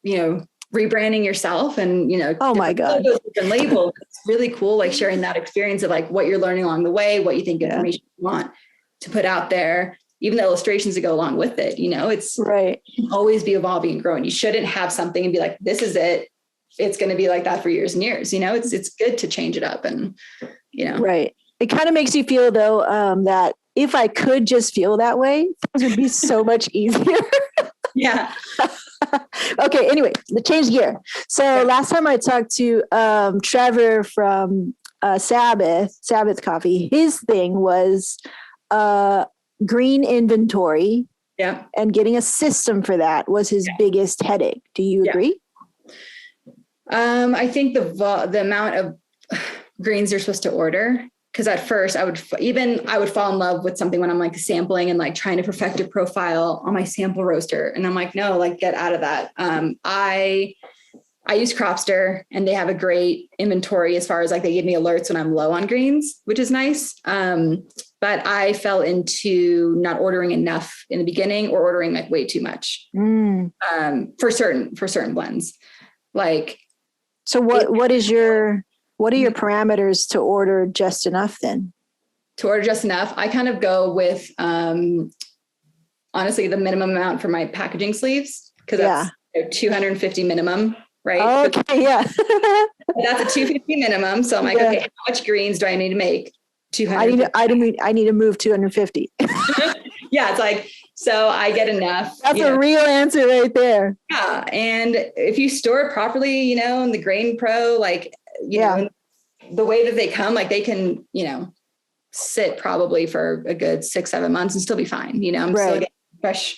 Speaker 2: rebranding yourself and,
Speaker 3: oh my God,
Speaker 2: those different labels. It's really cool. Like sharing that experience of like what you're learning along the way, what you think information you want to put out there, even the illustrations that go along with it. It's right. You can always be evolving and growing. You shouldn't have something and be like, this is it. It's going to be like that for years and years. It's good to change it up and,
Speaker 3: Right. It kind of makes you feel though, that if I could just feel that way, things would be so much easier.
Speaker 2: Yeah.
Speaker 3: Okay. Anyway, the change gear. So last time I talked to Trevor from Sabbath Coffee, his thing was green inventory.
Speaker 2: Yeah.
Speaker 3: And getting a system for that was his biggest headache. Do you agree?
Speaker 2: I think the amount of greens you're supposed to order. Because at first I would fall in love with something when I'm like sampling and like trying to perfect a profile on my sample roaster. And I'm like, no, like get out of that. I use Cropster and they have a great inventory as far as like they give me alerts when I'm low on greens, which is nice. But I fell into not ordering enough in the beginning or ordering like way too much for certain blends. Like,
Speaker 3: so what are your parameters to order just enough then?
Speaker 2: To order just enough, I kind of go with, honestly, the minimum amount for my packaging sleeves, because that's 250 minimum, right?
Speaker 3: Okay, yeah.
Speaker 2: That's a 250 minimum. So I'm like, okay, how much greens do I need to make? 200.
Speaker 3: I need to move 250.
Speaker 2: Yeah, it's like, so I get enough.
Speaker 3: That's a real answer right there.
Speaker 2: Yeah, and if you store it properly, in the Grain Pro, like, know, the way that they come, like they can, sit probably for a good 6-7 months and still be fine. I'm still getting fresh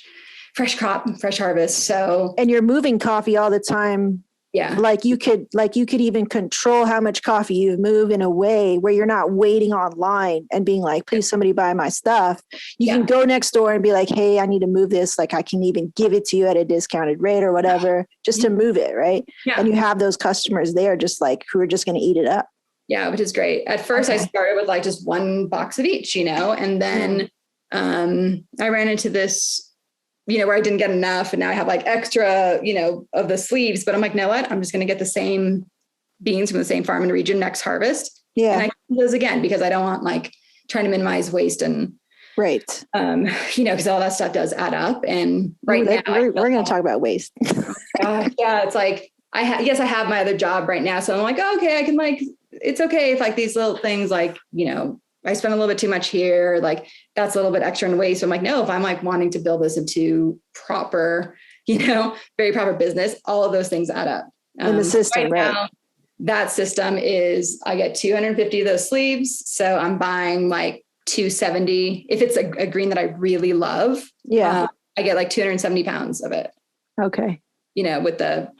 Speaker 2: crop, fresh harvest. So,
Speaker 3: and you're moving coffee all the time.
Speaker 2: Yeah.
Speaker 3: Like you could even control how much coffee you move in a way where you're not waiting online and being like, please somebody buy my stuff. You can go next door and be like, hey, I need to move this. Like I can even give it to you at a discounted rate or whatever, just to move it. Right. Yeah. And you have those customers there just like who are just going to eat it up.
Speaker 2: Yeah. Which is great. At first I started with like just one box of each, and then I ran into this, where I didn't get enough and now I have like extra, of the sleeves, but I'm like, know what? I'm just going to get the same beans from the same farm and region next harvest.
Speaker 3: Yeah.
Speaker 2: And I do those again, because I don't want like trying to minimize waste and,
Speaker 3: right.
Speaker 2: Because all that stuff does add up. And now
Speaker 3: we're going to talk about waste.
Speaker 2: Yeah. It's like, I have my other job right now. So I'm like, oh, okay, I can like, it's okay if like these little things, like, I spend a little bit too much here, like that's a little bit extra in waste. So I'm like, no, if I'm like wanting to build this into proper, very proper business, all of those things add up.
Speaker 3: In the system, right?
Speaker 2: Now, that system is, I get 250 of those sleeves. So I'm buying like 270. If it's a green that I really love, I get like 270 pounds of it.
Speaker 3: Okay.
Speaker 2: With the,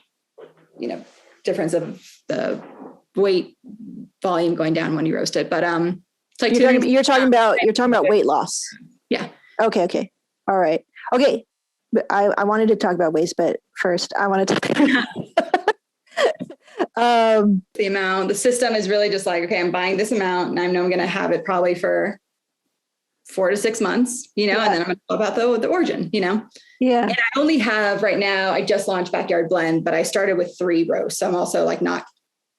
Speaker 2: difference of the weight volume going down when you roast it. But, it's like
Speaker 3: you're talking about weight loss.
Speaker 2: Yeah.
Speaker 3: Okay. All right. Okay. But I wanted to talk about waste, but first I want to talk
Speaker 2: the amount. The system is really just like, okay, I'm buying this amount and I know I'm going to have it probably for 4 to 6 months, and then I'm going to talk about the origin,
Speaker 3: Yeah.
Speaker 2: And I only have right now, I just launched Backyard Blend, but I started with 3 roasts. So I'm also like not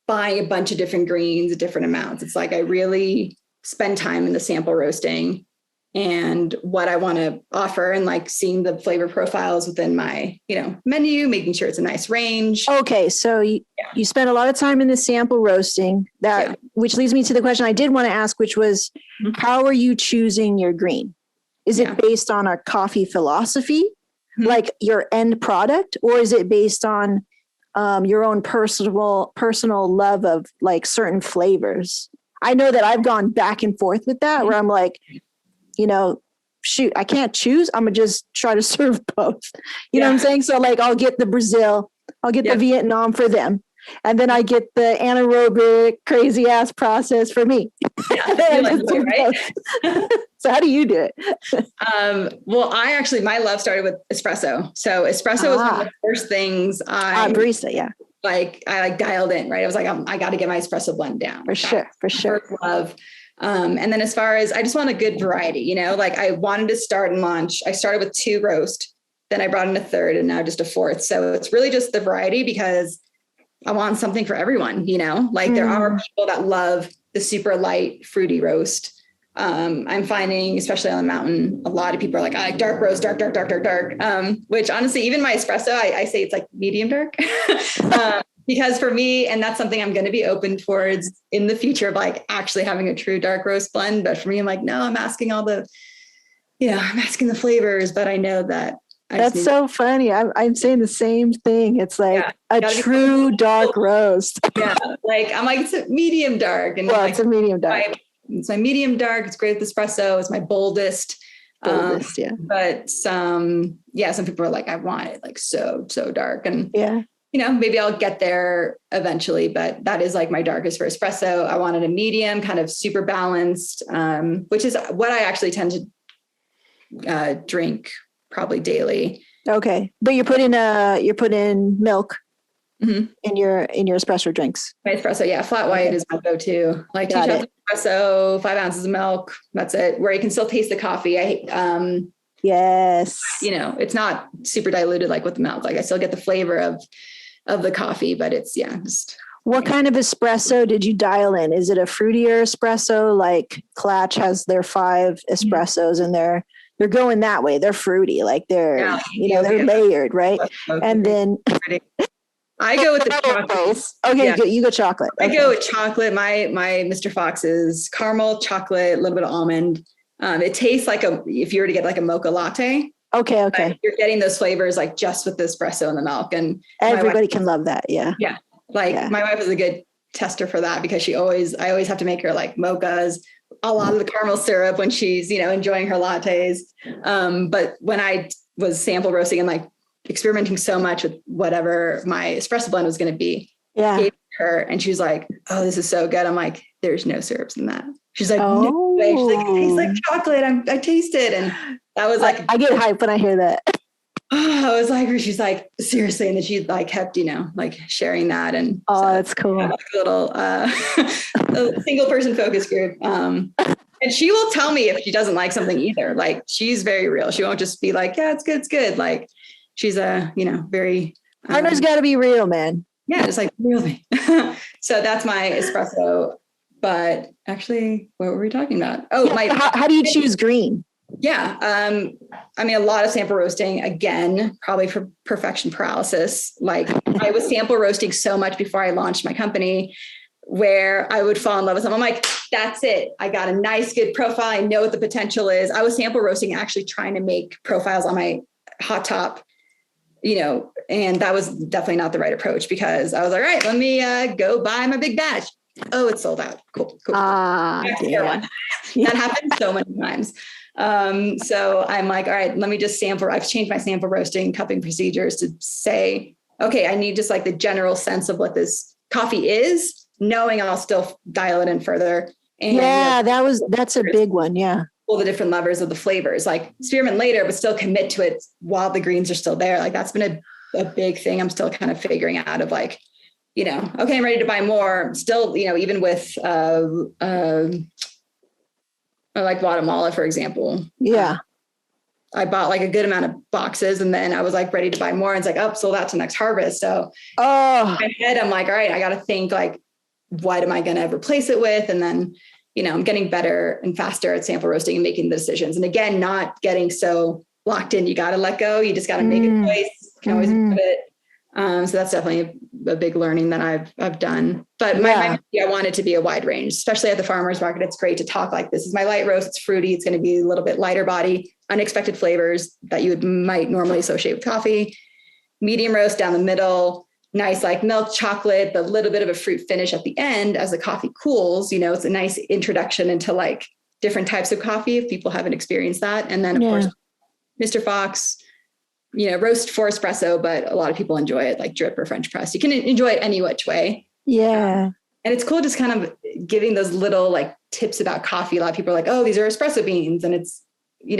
Speaker 2: buying a bunch of different greens at different amounts. It's like I really spend time in the sample roasting and what I want to offer and like seeing the flavor profiles within my, menu, making sure it's a nice range.
Speaker 3: Okay. So you spend a lot of time in the sample roasting which leads me to the question I did want to ask, which was, how are you choosing your green? Is it based on a coffee philosophy, like your end product, or is it based on your own personal love of like certain flavors? I know that I've gone back and forth with that where I'm like, shoot, I can't choose. I'm gonna just try to serve both. You know what I'm saying? So like, I'll get the Brazil, I'll get the Vietnam for them. And then I get the anaerobic crazy ass process for me. Right? So how do you do it?
Speaker 2: Well, my love started with espresso. So espresso was one of the first things
Speaker 3: barista.
Speaker 2: I dialed in, right? I was like, I got to get my espresso blend down.
Speaker 3: For sure.
Speaker 2: First love. And then as far as, I just want a good variety, like I wanted to start and launch. I started with 2 roast, then I brought in a 3rd and now just a 4th. So it's really just the variety because I want something for everyone, like there are people that love the super light fruity roast. I'm finding, especially on the mountain, a lot of people are like, I like dark roast, dark, which honestly, even my espresso, I say it's like medium dark. Because for me, and that's something I'm going to be open towards in the future of like actually having a true dark roast blend. But for me, I'm like, no, I'm asking I'm asking the flavors, but I know that.
Speaker 3: That's so funny. I'm saying the same thing. It's like a true dark roast.
Speaker 2: Like I'm like, it's a medium dark. And
Speaker 3: it's a medium dark.
Speaker 2: It's my medium dark. It's great with espresso. It's my boldest. But some people are like, I want it like so dark. And maybe I'll get there eventually, but that is like my darkest for espresso. I wanted a medium, kind of super balanced, which is what I actually tend to drink probably daily.
Speaker 3: Okay. But you put in milk in your espresso drinks.
Speaker 2: My espresso. Flat white is my go-to. Like 2 shots of espresso, 5 ounces of milk. That's it. Where you can still taste the coffee.
Speaker 3: Yes.
Speaker 2: It's not super diluted like with the milk. Like I still get the flavor of the coffee, but it's just.
Speaker 3: What kind of espresso did you dial in? Is it a fruitier espresso? Like Klatch has their 5 espressos and they're going that way. They're fruity, like they're they're layered, right? And then
Speaker 2: I go with the chocolate.
Speaker 3: Okay, you go chocolate.
Speaker 2: I go with chocolate. My Mr. Fox is caramel, chocolate, a little bit of almond. It tastes like if you were to get like a mocha latte.
Speaker 3: Okay.
Speaker 2: You're getting those flavors like just with the espresso and the milk, and
Speaker 3: everybody can love that. Yeah.
Speaker 2: My wife is a good tester for that because I always have to make her like mochas, a lot of the caramel syrup when she's, enjoying her lattes. But when I was sample roasting and like experimenting so much with whatever my espresso blend was going to be, gave it to her and she was like, oh, this is so good. I'm like, there's no syrups in that. She's like, no way. She's like, it tastes like chocolate. I taste it. And that was like,
Speaker 3: I get hyped when I hear that.
Speaker 2: I was like, she's like, seriously. And then she like kept, like sharing that. And
Speaker 3: that's cool.
Speaker 2: Like a little a single person focus group. And she will tell me if she doesn't like something either. Like she's very real. She won't just be like, yeah, it's good. It's good. Like she's very.
Speaker 3: Partner's got to be real, man.
Speaker 2: Yeah. Just like really. So that's my espresso. But actually, what were we talking about? Oh,
Speaker 3: how do you choose green?
Speaker 2: Yeah. A lot of sample roasting, again, probably for perfection paralysis. Like I was sample roasting so much before I launched my company where I would fall in love with them. I'm like, that's it. I got a nice, good profile. I know what the potential is. I was sample roasting, actually trying to make profiles on my hot top, and that was definitely not the right approach because I was like, all right, let me go buy my big batch. Oh, it's sold out. Cool. That happens so many times. So I'm like, all right, let me just sample. I've changed my sample roasting cupping procedures to say, okay, I need just like the general sense of what this coffee is, knowing I'll still dial it in further. And
Speaker 3: that's a big one. Yeah.
Speaker 2: All the different levers of the flavors, like experiment later, but still commit to it while the greens are still there. Like that's been a big thing. I'm still kind of figuring out of like, okay, I'm ready to buy more. Still, even with or like Guatemala, for example.
Speaker 3: Yeah.
Speaker 2: I bought like a good amount of boxes and then I was like ready to buy more. And it's like, oh, sold out to next harvest. So in my head, I'm like, all right, I got to think like, what am I going to replace it with? And then, I'm getting better and faster at sample roasting and making the decisions. And again, not getting so locked in. You got to let go. You just got to make a choice. You can always do it. So that's definitely a big learning that I've done. But I want it to be a wide range, especially at the farmer's market. It's great to talk like, this is my light roast. It's fruity. It's going to be a little bit lighter body, unexpected flavors that you might normally associate with coffee. Medium roast down the middle, nice like milk chocolate, but a little bit of a fruit finish at the end as the coffee cools. It's a nice introduction into like different types of coffee if people haven't experienced that. And then of course, Mr. Fox, roast for espresso, but a lot of people enjoy it like drip or French press. You can enjoy it any which way.
Speaker 3: Yeah.
Speaker 2: And it's cool just kind of giving those little like tips about coffee. A lot of people are like, oh, these are espresso beans. And it's,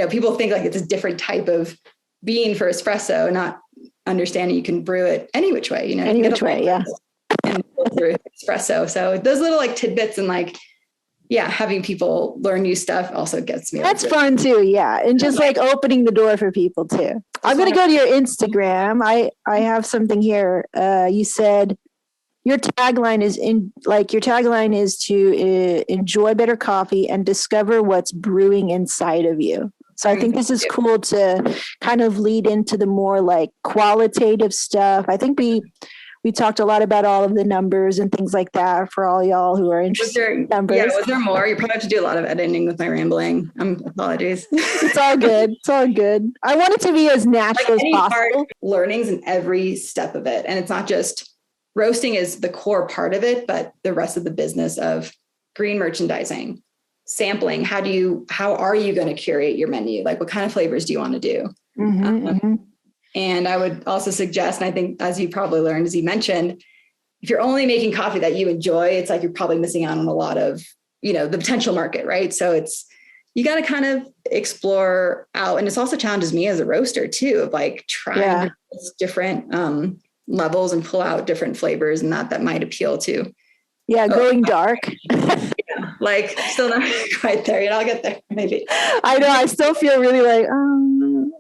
Speaker 2: people think like it's a different type of bean for espresso, not understanding you can brew it any which way,
Speaker 3: any which way. Yeah.
Speaker 2: And through espresso. So those little like tidbits and like, having people learn new stuff also gets me.
Speaker 3: That's fun too. Yeah. And just like opening the door for people too. I'm going to go to your Instagram. I have something here. You said your tagline is to enjoy better coffee and discover what's brewing inside of you. So I think this is cool to kind of lead into the more like qualitative stuff. I think we talked a lot about all of the numbers and things like that for all y'all who are interested in numbers.
Speaker 2: Yeah, was there more? You probably have to do a lot of editing with my rambling. Apologies.
Speaker 3: It's all good. It's all good. I want it to be as natural as possible.
Speaker 2: Learnings in every step of it. And it's not just roasting is the core part of it, but the rest of the business of green merchandising, sampling. How are you going to curate your menu? Like what kind of flavors do you want to do? And I would also suggest, and I think as you probably learned, as you mentioned, if you're only making coffee that you enjoy, it's like you're probably missing out on a lot of, the potential market, right? So you got to kind of explore out. And it's also challenges me as a roaster too, of like trying different levels and pull out different flavors and that might appeal to.
Speaker 3: Yeah, going dark.
Speaker 2: Like still not quite there yet. I'll get there maybe.
Speaker 3: I know. I still feel really like,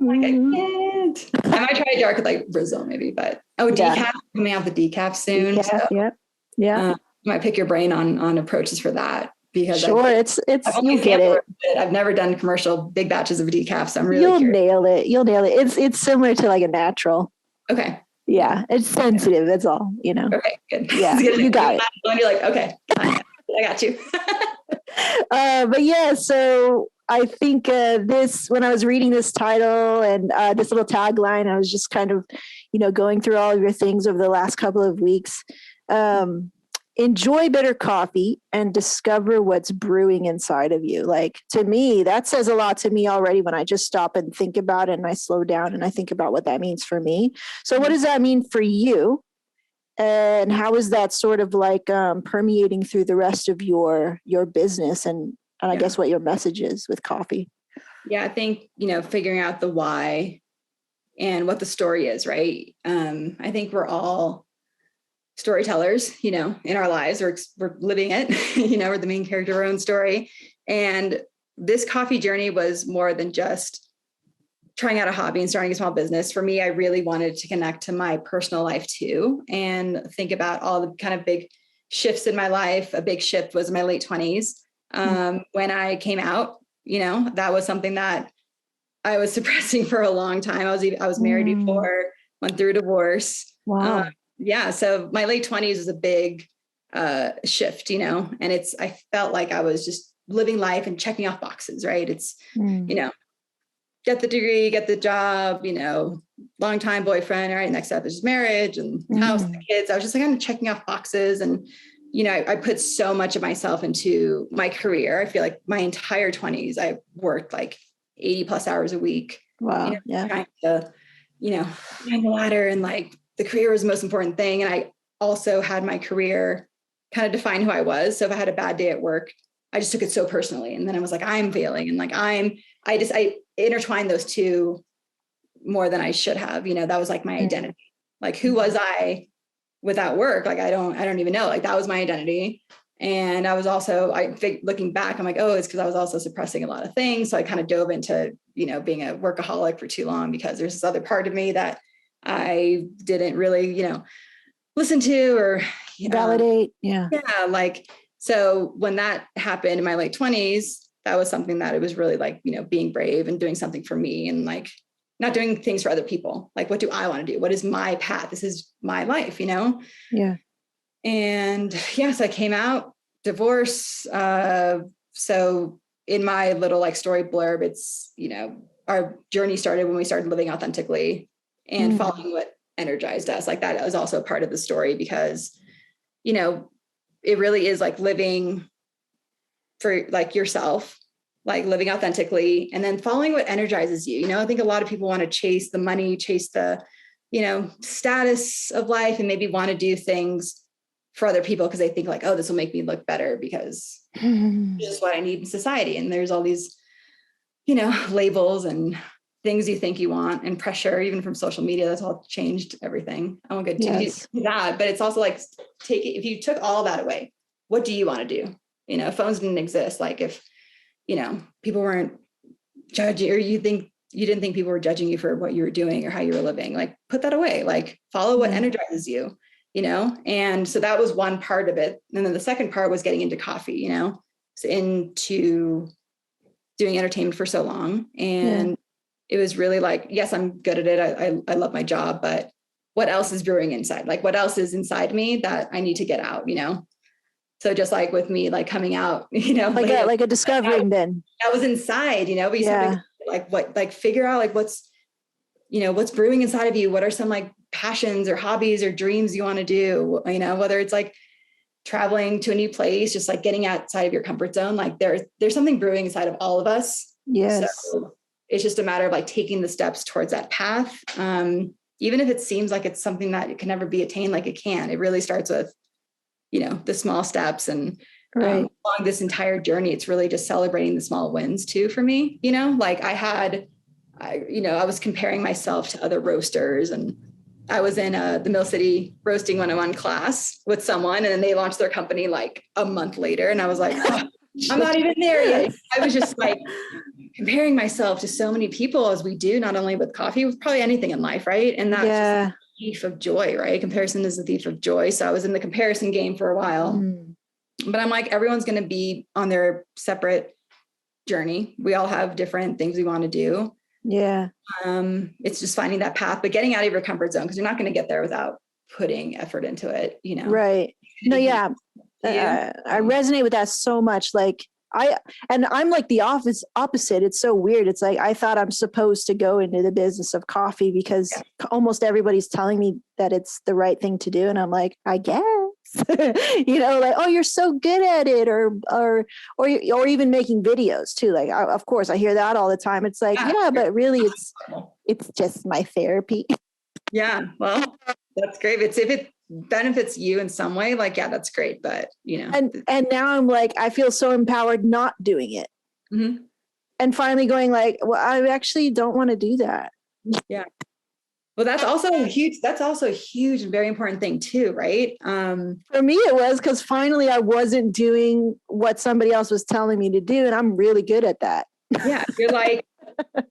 Speaker 2: like I can't. I might try dark with like Brazil maybe, but decaf, coming out the decaf soon.
Speaker 3: Decaf, so,
Speaker 2: might pick your brain on approaches for that because
Speaker 3: you get it.
Speaker 2: I've never done commercial big batches of decaf, so I'm really curious.
Speaker 3: You'll nail it. It's similar to like a natural.
Speaker 2: Okay.
Speaker 3: Yeah, it's sensitive. That's all.
Speaker 2: Okay, good.
Speaker 3: Yeah, you got it.
Speaker 2: And you're like, okay, I got you.
Speaker 3: But yeah, so I think when I was reading this title and this little tagline, I was just kind of, going through all of your things over the last couple of weeks. Enjoy better coffee and discover what's brewing inside of you. Like to me, that says a lot to me already when I just stop and think about it and I slow down and I think about what that means for me. So what does that mean for you? And how is that sort of like permeating through the rest of your business and I guess what your message is with coffee?
Speaker 2: Yeah, I think, figuring out the why and what the story is, right? I think we're all storytellers, in our lives. We're living it, we're the main character of our own story. And this coffee journey was more than just trying out a hobby and starting a small business. For me, I really wanted to connect to my personal life too and think about all the kind of big shifts in my life. A big shift was in my late 20s. When I came out, that was something that I was suppressing for a long time. I was married before, went through a divorce.
Speaker 3: Wow.
Speaker 2: So my late 20s was a big shift, and I felt like I was just living life and checking off boxes, right? It's, get the degree, get the job, long time boyfriend, all right, next step is marriage and house and the kids. I was just like, I'm checking off boxes. And, I put so much of myself into my career. I feel like my entire 20s, I worked like 80 plus hours a week.
Speaker 3: Wow.
Speaker 2: Trying to, climb the ladder and like the career was the most important thing. And I also had my career kind of define who I was. So if I had a bad day at work, I just took it so personally. And then I was like, I'm failing. And like, I intertwined those two more than I should have, that was like my identity. Like, who was I without work? Like, I don't even know, like that was my identity. And I was also, looking back, I'm like, oh, it's because I was also suppressing a lot of things. So I kind of dove into, being a workaholic for too long, because there's this other part of me that I didn't really, listen to or
Speaker 3: validate. Yeah.
Speaker 2: Yeah. Like, so when that happened in my late 20s, that was something that it was really like, being brave and doing something for me, and like not doing things for other people. Like, what do I want to do? What is my path? This is my life,
Speaker 3: Yeah.
Speaker 2: And yes, I came out, divorce. So in my little like story blurb, it's, our journey started when we started living authentically and following what energized us. Like, that was also a part of the story, because, it really is like living for like yourself, like living authentically, and then following what energizes you. I think a lot of people want to chase the money, chase the, status of life, and maybe want to do things for other people because they think like, oh, this will make me look better because this is what I need in society. And there's all these, labels and things you think you want, and pressure, even from social media. That's all changed everything. I won't get too that, but it's also like, if you took all that away, what do you want to do? Phones didn't exist. Like, if, people weren't judging, or you didn't think people were judging you for what you were doing or how you were living, like, put that away, like, follow what energizes you, And so that was one part of it. And then the second part was getting into coffee, so into doing entertainment for so long. And it was really like, yes, I'm good at it. I love my job, but what else is brewing inside? Like, what else is inside me that I need to get out, So just like with me, like coming out,
Speaker 3: like a discovering then.
Speaker 2: That was inside, but you have to figure out like what's brewing inside of you. What are some like passions or hobbies or dreams you want to do? Whether it's like traveling to a new place, just like getting outside of your comfort zone. Like there's something brewing inside of all of us.
Speaker 3: Yes.
Speaker 2: So it's just a matter of like taking the steps towards that path. Even if it seems like it's something that it can never be attained, like it can. It really starts with, the small steps. And along this entire journey, it's really just celebrating the small wins too for me. Like I was comparing myself to other roasters, and I was in the Mill City Roasting 101 class with someone, and then they launched their company like a month later. And I was like, oh, I'm not even there yet. I was just like comparing myself to so many people, as we do, not only with coffee, with probably anything in life. Right. And that's just a thief of joy, right? Comparison is a thief of joy. So I was in the comparison game for a while, but I'm like, everyone's going to be on their separate journey. We all have different things we want to do.
Speaker 3: Yeah.
Speaker 2: It's just finding that path, but getting out of your comfort zone, because you're not going to get there without putting effort into it,
Speaker 3: Right. No, yeah. I resonate with that so much. Like I'm like the opposite. It's so weird. It's like, I thought I'm supposed to go into the business of coffee because almost everybody's telling me that it's the right thing to do. And I'm like, I guess, like, oh, you're so good at it, or even making videos too. Like, of course I hear that all the time. It's like, but really it's just my therapy.
Speaker 2: Yeah. Well, that's great. If it benefits you in some way, like, that's great. But,
Speaker 3: and now I'm like, I feel so empowered not doing it.
Speaker 2: Mm-hmm.
Speaker 3: And finally going like, well, I actually don't want to do that.
Speaker 2: Yeah. Well, that's also a huge and very important thing too, right?
Speaker 3: For me, it was because finally I wasn't doing what somebody else was telling me to do. And I'm really good at that.
Speaker 2: Yeah. You're like,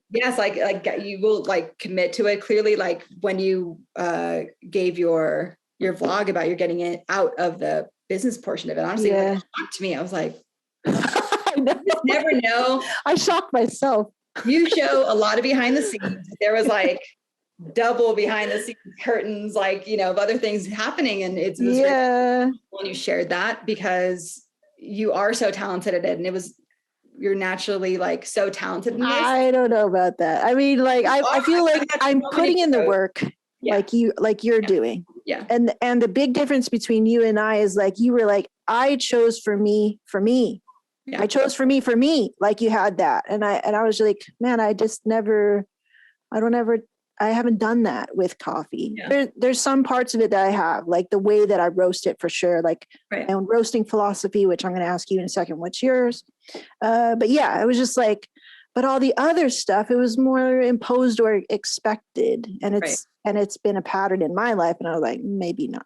Speaker 2: yes, like you will like commit to it. Clearly, like when you gave your vlog about you're getting it out of the business portion of it, honestly, when it shocked me, I was like, I never know.
Speaker 3: I shocked myself.
Speaker 2: You show a lot of behind the scenes. There was like double behind the scenes curtains, like, of other things happening. And it's really when you shared that, because you are so talented at it. And you're naturally like so talented in this.
Speaker 3: I don't know about that. I mean, like, I feel like I'm putting in the work like you're doing.
Speaker 2: Yeah.
Speaker 3: And the big difference between you and I is like, you were like, I chose for me. Yeah. I chose for me. Like you had that. And I was like, man, I haven't done that with coffee. Yeah. There's some parts of it that I have, like the way that I roast it for sure, like my own roasting philosophy, which I'm going to ask you in a second, what's yours? But yeah, it was just like, But all the other stuff, it was more imposed or expected. And it's been a pattern in my life. And I was like, maybe not.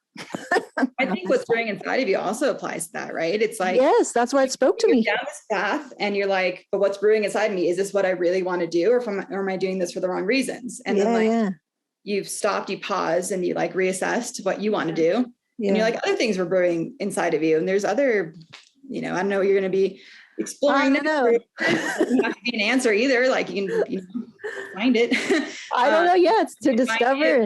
Speaker 2: I think what's brewing inside of you also applies to that, right? It's like,
Speaker 3: yes, that's why it spoke to me.
Speaker 2: Down this path and you're like, but what's brewing inside me? Is this what I really want to do? Or am I doing this for the wrong reasons? And then you've stopped, you pause and you like reassessed what you want to do. Yeah. And you're like, other things were brewing inside of you. And there's other, I don't know what you're going to be exploring.
Speaker 3: I don't know.
Speaker 2: It doesn't have to be an answer either. Like you can find it.
Speaker 3: I don't know. Yeah. It's to discover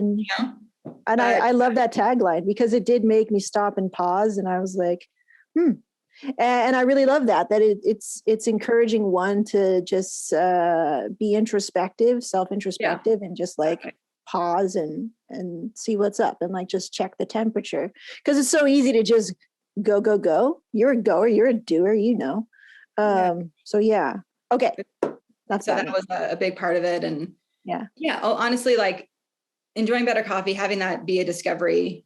Speaker 3: and I love that tagline because it did make me stop and pause. And I was like, And I really love that it's encouraging one to just be introspective, self-introspective, and just like pause and see what's up and like just check the temperature. Because it's so easy to just go. You're a goer, you're a doer, So yeah. Okay.
Speaker 2: That was a big part of it. And honestly, like enjoying better coffee, having that be a discovery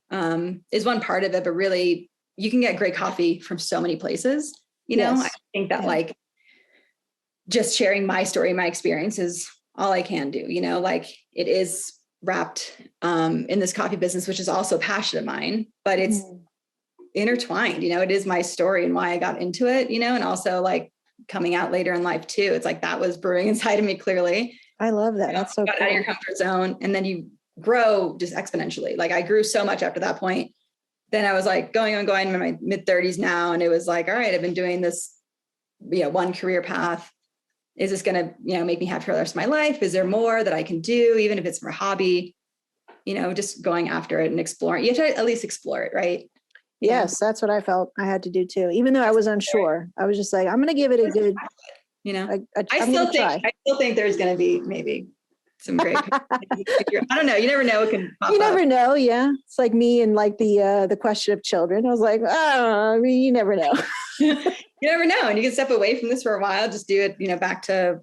Speaker 2: is one part of it, but really you can get great coffee from so many places. I think that like just sharing my story, my experience is all I can do, like it is wrapped in this coffee business, which is also a passion of mine, but it's intertwined, it is my story and why I got into it, and also like coming out later in life too. It's like, that was brewing inside of me clearly.
Speaker 3: I love that. That's so cool.
Speaker 2: Out of your comfort zone. And then you grow just exponentially. Like I grew so much after that point. Then I was like going in my mid 30s now. And it was like, all right, I've been doing this, one career path. Is this going to, make me happy for the rest of my life? Is there more that I can do, even if it's for a hobby, just going after it and exploring. You have to at least explore it, right?
Speaker 3: Yes, that's what I felt I had to do too. Even though I was unsure, I was just like, I'm going to give it a good,
Speaker 2: I still think there's going to be maybe some great, I don't know. You never know what can pop up.
Speaker 3: You never know. Yeah. It's like me and like the question of children. I was like, you never know.
Speaker 2: You never know. And you can step away from this for a while, just do it, back to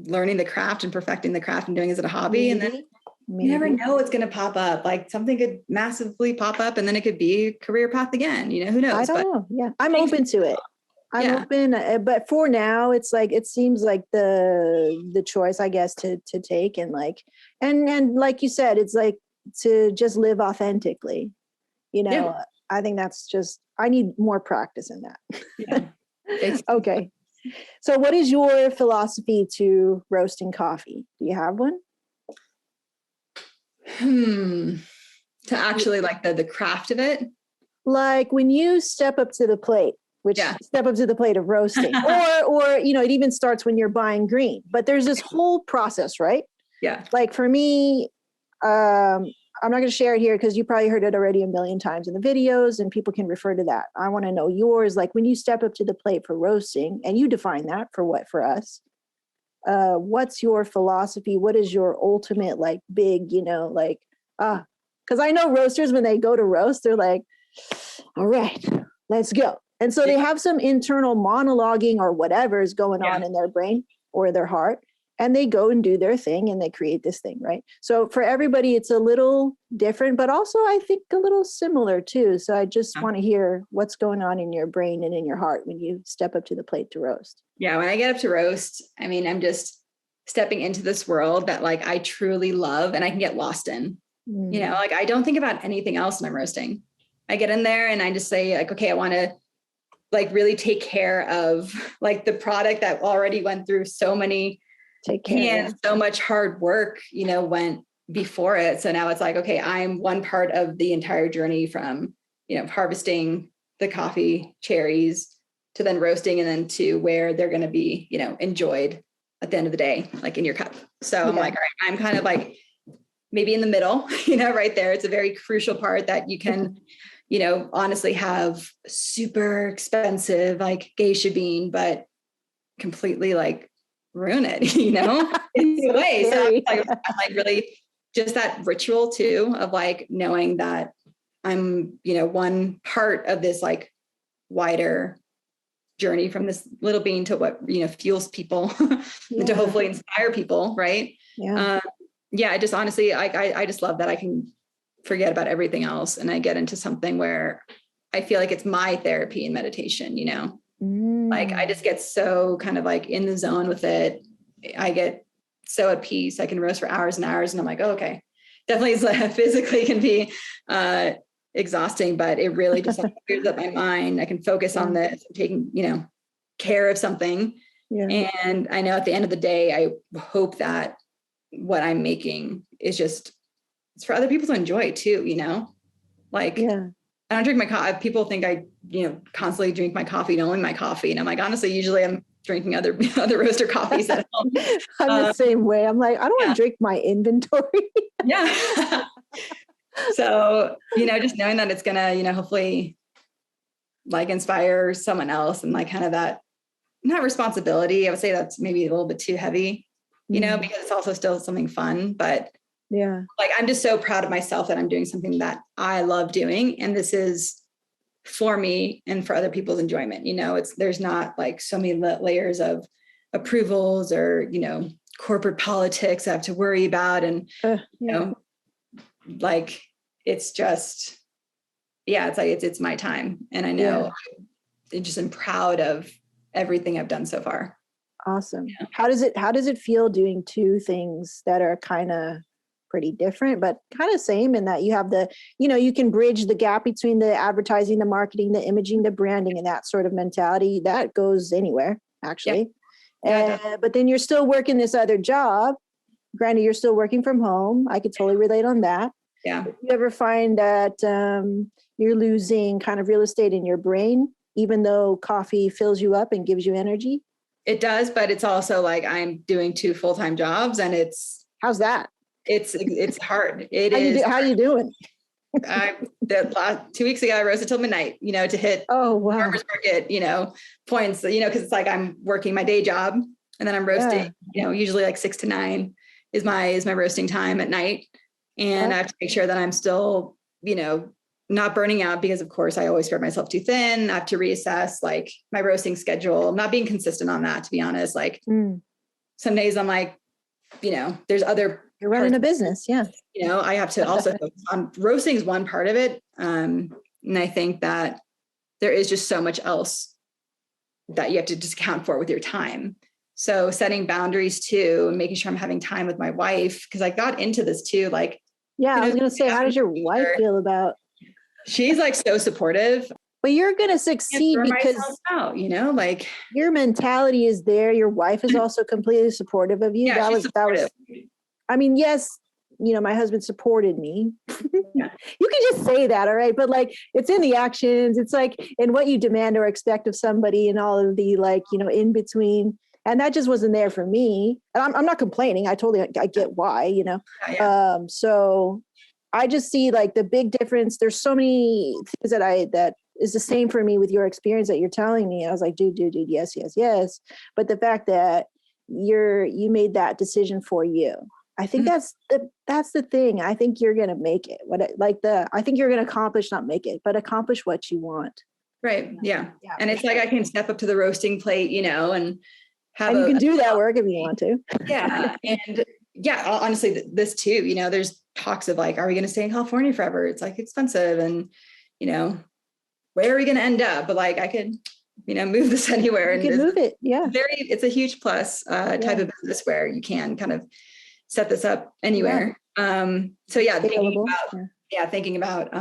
Speaker 2: learning the craft and perfecting the craft and doing it as a hobby. And then you never know what's going to pop up. Like something could massively pop up and then it could be a career path again. Who knows?
Speaker 3: I don't know. Yeah. I'm open to it. I'm open, but for now it's like, it seems like the choice, I guess, to take and like, and like you said, it's like to just live authentically, I think that's just, I need more practice in that.
Speaker 2: Yeah.
Speaker 3: Okay. So what is your philosophy to roasting coffee? Do you have one?
Speaker 2: To actually like the craft of it.
Speaker 3: Like when you step up to the plate, step up to the plate of roasting or, it even starts when you're buying green, but there's this whole process, right?
Speaker 2: Yeah.
Speaker 3: Like for me, I'm not going to share it here because you probably heard it already a million times in the videos and people can refer to that. I want to know yours. Like when you step up to the plate for roasting and you define that for us, what's your philosophy? What is your ultimate, like big, because I know roasters, when they go to roast, they're like, all right, let's go. And so they have some internal monologuing or whatever is going on in their brain or their heart. And they go and do their thing and they create this thing, right? So for everybody, it's a little different, but also I think a little similar too. So I just want to hear what's going on in your brain and in your heart when you step up to the plate to roast.
Speaker 2: Yeah, when I get up to roast, I'm just stepping into this world that like I truly love and I can get lost in. Like I don't think about anything else when I'm roasting. I get in there and I just say like, okay, I want to like really take care of like the product that already went through so many hands, so much hard work, went before it. So now it's like, okay, I'm one part of the entire journey from, harvesting the coffee cherries to then roasting and then to where they're going to be, enjoyed at the end of the day, like in your cup. So I'm like, all right, I'm kind of like maybe in the middle, right there. It's a very crucial part that you can, honestly have super expensive, like geisha bean, but completely like ruin it, in a way. So I'm like really just that ritual too, of like knowing that I'm, one part of this like wider journey from this little bean to what, fuels people and to hopefully inspire people. Right.
Speaker 3: Yeah.
Speaker 2: I just honestly, I just love that I can forget about everything else. And I get into something where I feel like it's my therapy and meditation, like I just get so kind of like in the zone with it. I get so at peace. I can roast for hours and hours, and I'm like, oh, okay. Definitely is like, physically can be exhausting, but it really just like clears up my mind. I can focus on this, taking, care of something. Yeah. And I know at the end of the day, I hope that what I'm making is just, it's for other people to enjoy too, like, I don't drink my coffee. People think I, constantly drink my coffee and only my coffee. And I'm like, honestly, usually I'm drinking other roaster coffees at home.
Speaker 3: I'm the same way. I'm like, I don't want to drink my inventory.
Speaker 2: Yeah. So, just knowing that it's gonna, hopefully like inspire someone else, and like kind of that, not responsibility. I would say that's maybe a little bit too heavy, because it's also still something fun, but yeah, like I'm just so proud of myself that I'm doing something that I love doing. And this is for me and for other people's enjoyment. There's not like so many layers of approvals or, corporate politics I have to worry about. And, like, it's just, it's like, it's my time. And I know I just am proud of everything I've done so far.
Speaker 3: Awesome. Yeah. How does it feel doing two things that are kind of pretty different, but kind of same in that you have the, you can bridge the gap between the advertising, the marketing, the imaging, the branding, and that sort of mentality that goes anywhere actually. But then you're still working this other job. Granted, you're still working from home. I could totally relate on that. Yeah. Do you ever find that you're losing kind of real estate in your brain, even though coffee fills you up and gives you energy?
Speaker 2: It does, but it's also like I'm doing 2 full-time jobs, and
Speaker 3: how's that?
Speaker 2: It's hard.
Speaker 3: How you doing?
Speaker 2: The last 2 weeks ago, I roasted till midnight, to hit farmers market, points, because it's like I'm working my day job and then I'm roasting, usually like 6 to 9 is my roasting time at night. And I have to make sure that I'm still, not burning out, because of course I always spread myself too thin. I have to reassess like my roasting schedule. I'm not being consistent on that, to be honest. Like some days I'm like, there's other,
Speaker 3: you're running a business. Yeah.
Speaker 2: I have to also focus on roasting is one part of it. And I think that there is just so much else that you have to just account for with your time. So setting boundaries too, and making sure I'm having time with my wife. Cause I got into this too. Like,
Speaker 3: I was going to say, how does your wife feel about?
Speaker 2: She's like so supportive.
Speaker 3: But you're going to succeed because
Speaker 2: like
Speaker 3: your mentality is there. Your wife is also completely supportive of you.
Speaker 2: Yeah, that was,
Speaker 3: I mean, yes, my husband supported me. Yeah. You can just say that. All right. But like, it's in the actions. It's like in what you demand or expect of somebody and all of the like, in between. And that just wasn't there for me. And I'm not complaining. I get why,
Speaker 2: Yeah.
Speaker 3: So I just see like the big difference. There's so many things that is the same for me with your experience that you're telling me. I was like, dude, yes. But the fact that you made that decision for you, I think that's the thing. I think you're going to make it. I think you're going to accomplish, not make it, but accomplish what you want.
Speaker 2: Right. Yeah. And it's like, I can step up to the roasting plate, and have
Speaker 3: you can do that work if you want to.
Speaker 2: Yeah. And honestly, this too, there's talks of like, are we going to stay in California forever? It's like expensive and, where are we going to end up? But like, I could, move this anywhere.
Speaker 3: You can move it. Yeah.
Speaker 2: It's a huge plus type of business where you can kind of set this up anywhere. Yeah. Thinking about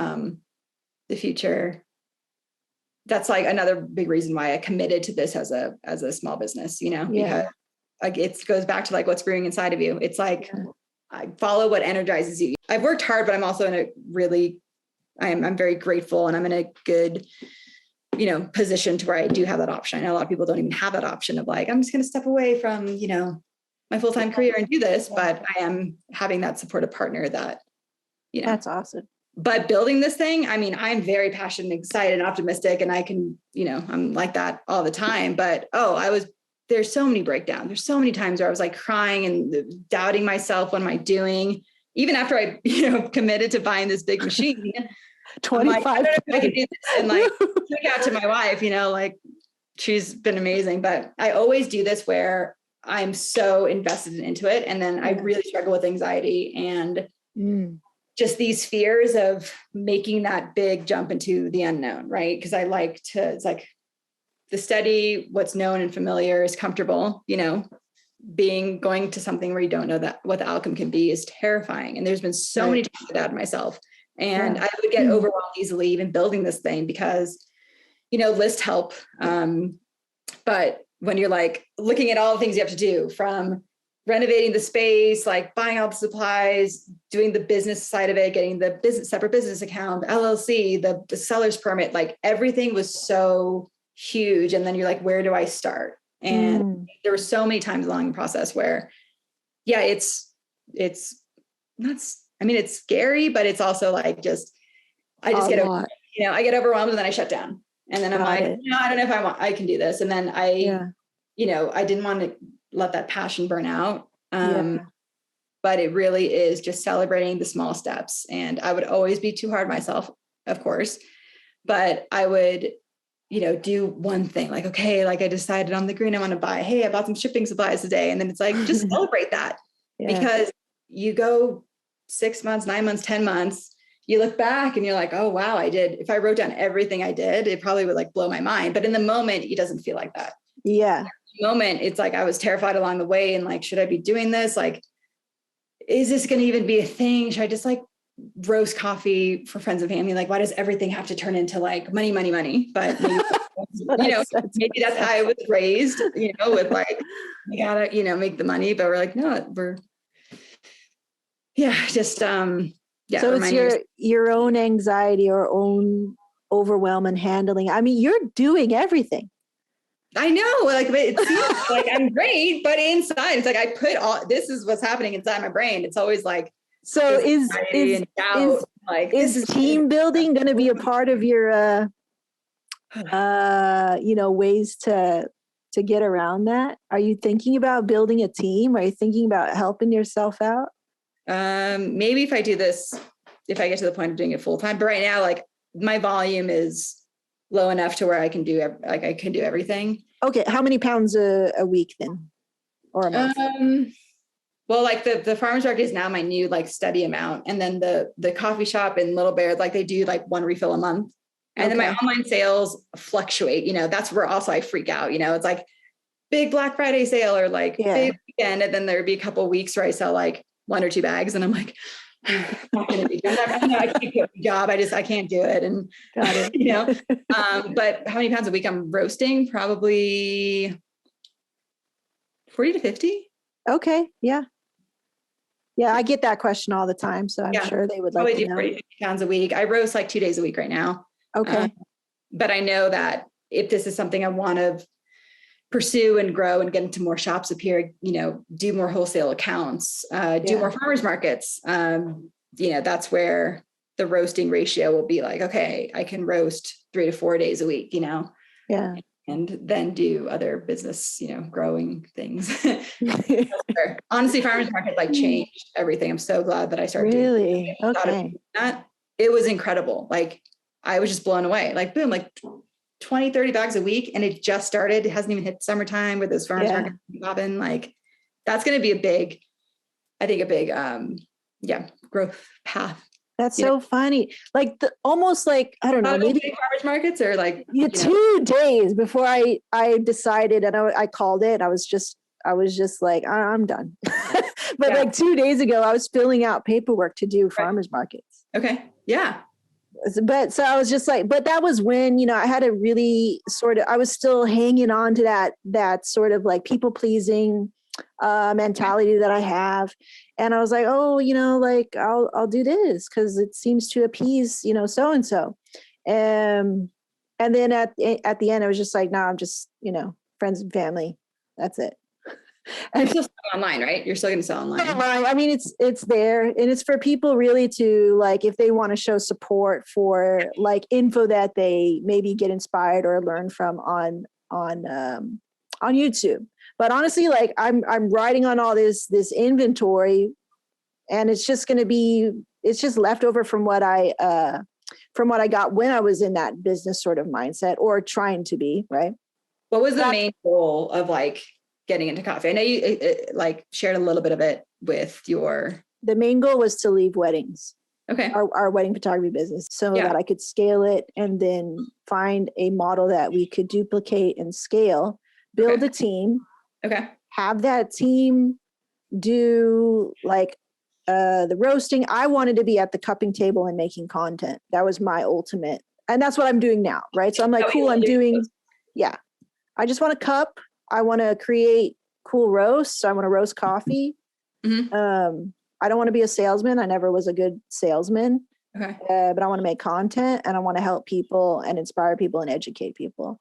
Speaker 2: the future. That's like another big reason why I committed to this as a small business, because like it goes back to like what's brewing inside of you. It's like, I follow what energizes you. I've worked hard, but I'm also in a really, I'm very grateful, and I'm in a good, position to where I do have that option. I know a lot of people don't even have that option of like, I'm just going to step away from, my full-time career and do this, but I am having that supportive partner that,
Speaker 3: That's awesome.
Speaker 2: But building this thing, I mean, I'm very passionate, excited, and optimistic, and I can, I'm like that all the time, but there's so many breakdowns. There's so many times where I was like crying and doubting myself. What am I doing? Even after I, committed to buying this big machine,
Speaker 3: 25.
Speaker 2: Like, I don't know if I can do this. And like, check out to my wife, like she's been amazing, but I always do this where I'm so invested into it. And then I really struggle with anxiety and just these fears of making that big jump into the unknown. Right. Cause I it's like the steady, what's known and familiar is comfortable, going to something where you don't know that what the outcome can be is terrifying. And there's been so many times I doubted myself, and I would get overwhelmed easily even building this thing because, lists help. But when you're like looking at all the things you have to do, from renovating the space, like buying all the supplies, doing the business side of it, getting the separate business account, LLC, the seller's permit, like everything was so huge. And then you're like, where do I start? And there were so many times along the process where, it's not, it's scary, but it's also like, I just get overwhelmed, and then I shut down. And then I'm like, I don't know if I can do this. And then I didn't want to let that passion burn out. But it really is just celebrating the small steps. And I would always be too hard on myself, of course, but I would, do one thing, like, okay, like I decided on the green I want to buy, hey, I bought some shipping supplies today. And then it's like, just celebrate that, because you go 6 months, 9 months, 10 months, you look back and you're like, oh, wow, if I wrote down everything I did, it probably would like blow my mind. But in the moment, it doesn't feel like that.
Speaker 3: Yeah.
Speaker 2: In the moment, it's like, I was terrified along the way, and like, should I be doing this? Like, is this going to even be a thing? Should I just like roast coffee for friends and family? Like, why does everything have to turn into like money? But maybe, maybe that's how I was raised, with like, you gotta, make the money, but we're like, no, just,
Speaker 3: so it's your own anxiety or own overwhelm and handling. I mean, you're doing everything.
Speaker 2: I know, like, it seems like I'm great, but inside it's like, I put this is what's happening inside my brain. It's always like,
Speaker 3: so is team building going to be a part of your, ways to get around that? Are you thinking about building a team? Are you thinking about helping yourself out?
Speaker 2: Maybe if I do this, if I get to the point of doing it full time, but right now, like, my volume is low enough to where I can do everything.
Speaker 3: Okay. How many pounds a week then? Or a month?
Speaker 2: Well, like the farmer's market is now my new like steady amount. And then the coffee shop in Little Bear, like they do like one refill a month. And then my online sales fluctuate, that's where also I freak out, it's like big Black Friday sale or like big weekend. And then there'd be a couple of weeks where I sell like 1 or 2 bags, and I'm like, I'm not going to be done. I can't get a job. I can't do it. And
Speaker 3: got it.
Speaker 2: But how many pounds a week I'm roasting? Probably 40 to 50.
Speaker 3: Okay. Yeah. Yeah. I get that question all the time. So I'm sure they would like to know.
Speaker 2: 40 to 50 pounds a week. I roast like 2 days a week right now.
Speaker 3: Okay.
Speaker 2: But I know that if this is something I want to pursue and grow and get into more shops up here, do more wholesale accounts, do more farmers markets, that's where the roasting ratio will be like, okay, I can roast 3 to 4 days a week, and then do other business, growing things. Honestly, farmers market like changed everything. I'm so glad that I started doing it.
Speaker 3: Okay.
Speaker 2: It was incredible. Like, I was just blown away. Like, boom, like 20, 30 bags a week. And it just started. It hasn't even hit summertime with those farmers markets popping. Like, that's going to be a big growth path.
Speaker 3: That's so funny. Like almost like, I don't know, maybe
Speaker 2: farmers markets or like
Speaker 3: 2 days before I decided, and I called it. I was just like, I'm done. But like 2 days ago, I was filling out paperwork to do farmers markets.
Speaker 2: Okay. Yeah.
Speaker 3: But so I was just like, but that was when, I had a really I was still hanging on to that sort of like people pleasing mentality that I have. And I was like, oh, like I'll do this because it seems to appease, so-and-so. And then at the end, I was just like, no, I'm just, friends and family. That's it.
Speaker 2: And you're still online, right? You're still going to sell online.
Speaker 3: I mean, it's there, and it's for people really to like, if they want to show support for like info that they maybe get inspired or learn from on YouTube. But honestly, like I'm writing on all this inventory, and it's just leftover from what I got when I was in that business sort of mindset or trying to be, right?
Speaker 2: What was the main goal of like getting into coffee? I know you like shared a little bit of it with
Speaker 3: the main goal was to leave weddings.
Speaker 2: Okay.
Speaker 3: Our wedding photography business so that I could scale it and then find a model that we could duplicate and scale, build a team, have that team do like the roasting. I wanted to be at the cupping table and making content. That was my ultimate. And that's what I'm doing now. Right. So I'm like, cool, I'm doing, yeah. I just want to cup. I want to create cool roasts. I want to roast coffee. I don't want to be a salesman. I never was a good salesman.
Speaker 2: Okay.
Speaker 3: But I want to make content and I want to help people and inspire people and educate people.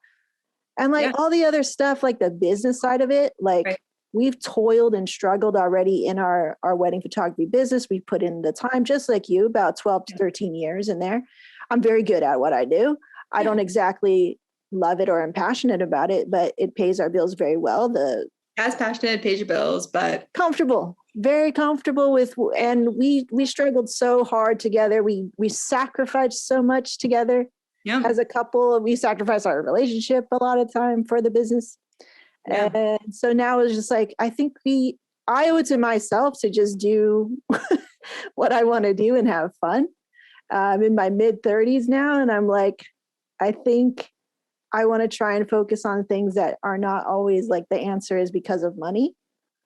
Speaker 3: And like all the other stuff, like the business side of it, like we've toiled and struggled already in our wedding photography business. We put in the time, just like you, about 12 to 13 years in there. I'm very good at what I do. I don't exactly love it or am passionate about it, but it pays our bills very well.
Speaker 2: As passionate, pays your bills, but
Speaker 3: comfortable, very comfortable with, and we struggled so hard together. We sacrificed so much together as a couple. We sacrificed our relationship a lot of time for the business. And so now it's just like, I think I owe it to myself to just do what I want to do and have fun. I'm in my mid 30s now. And I'm like, I think I want to try and focus on things that are not always like the answer is because of money.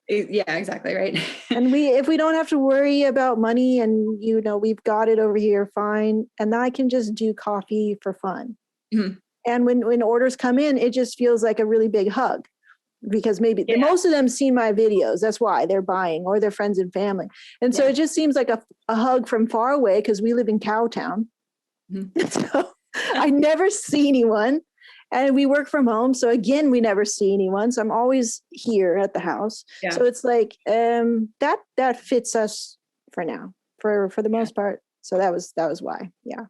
Speaker 2: Yeah, exactly. Right.
Speaker 3: And if we don't have to worry about money and, we've got it over here, fine. And then I can just do coffee for fun. Mm-hmm. And when orders come in, it just feels like a really big hug because maybe most of them see my videos. That's why they're buying, or their friends and family. And so it just seems like a hug from far away because we live in Cowtown. Mm-hmm. So I never see anyone. And we work from home. So again, we never see anyone. So I'm always here at the house. Yeah. So it's like that fits us for now, for the most part. So that was why. Yeah.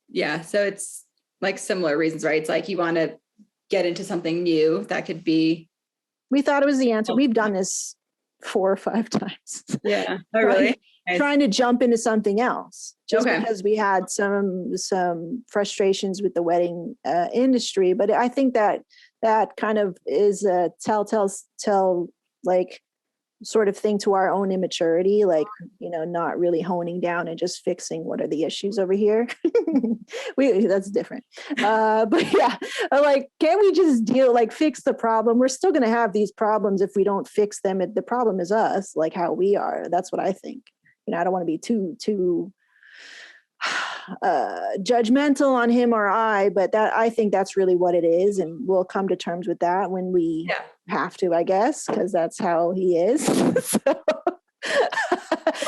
Speaker 2: Yeah. So it's like similar reasons, right? It's like you want to get into something new that could be.
Speaker 3: We thought it was the answer. We've done this 4 or 5 times.
Speaker 2: Yeah. Oh, really?
Speaker 3: Trying to jump into something else just because we had some frustrations with the wedding industry. But I think that kind of is a tell like sort of thing to our own immaturity, like, not really honing down and just fixing what are the issues over here. That's different. But yeah, like, can't we just fix the problem? We're still going to have these problems if we don't fix them. The problem is us, like how we are. That's what I think. I don't want to be too judgmental on him or but I think that's really what it is. And we'll come to terms with that when we have to, I guess, because that's how he is.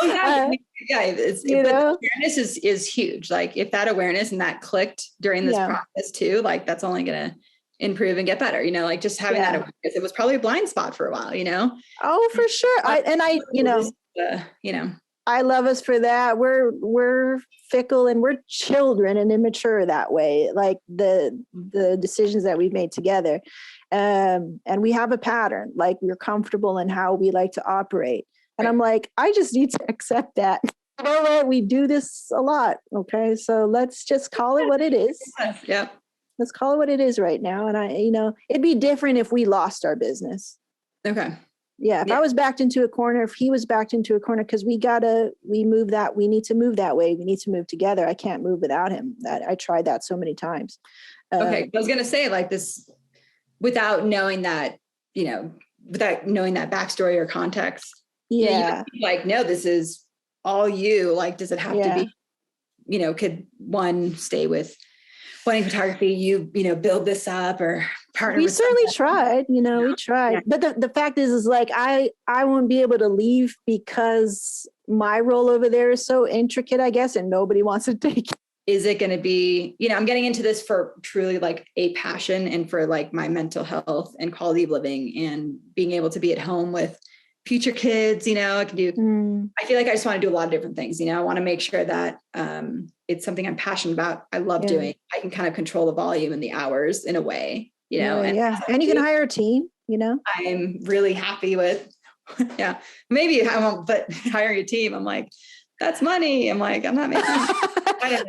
Speaker 2: Awareness is huge. Like if that awareness and that clicked during this process too, like that's only going to improve and get better, like just having that awareness. It was probably a blind spot for a while,
Speaker 3: Oh, for sure. I love us for that. We're fickle and we're children and immature that way. Like the decisions that we've made together, and we have a pattern. Like we're comfortable in how we like to operate. And I'm like, I just need to accept that. You know what? We do this a lot. Okay, so let's just call it what it is.
Speaker 2: Yeah,
Speaker 3: let's call it what it is right now. And it'd be different if we lost our business.
Speaker 2: Okay.
Speaker 3: Yeah, if I was backed into a corner, if he was backed into a corner, because we need to move that way. We need to move together. I can't move without him. I tried that so many times.
Speaker 2: Okay. I was going to say like this, without knowing that, without knowing that backstory or context.
Speaker 3: Yeah.
Speaker 2: Like, no, this is all you. Like, does it have to be, could one stay with wedding photography, you build this up or partner
Speaker 3: we
Speaker 2: with
Speaker 3: certainly tried, we tried. But the fact is like, I won't be able to leave because my role over there is so intricate, I guess, and nobody wants to take it.
Speaker 2: Is it going to be, I'm getting into this for truly like a passion and for like my mental health and quality of living and being able to be at home with future kids, I can do, I feel like I just want to do a lot of different things. I want to make sure that it's something I'm passionate about. I love doing. I can kind of control the volume and the hours in a way, And
Speaker 3: you can hire a team,
Speaker 2: I'm really happy with, maybe I won't, but hiring a team, I'm like, that's money. I'm like, I'm not making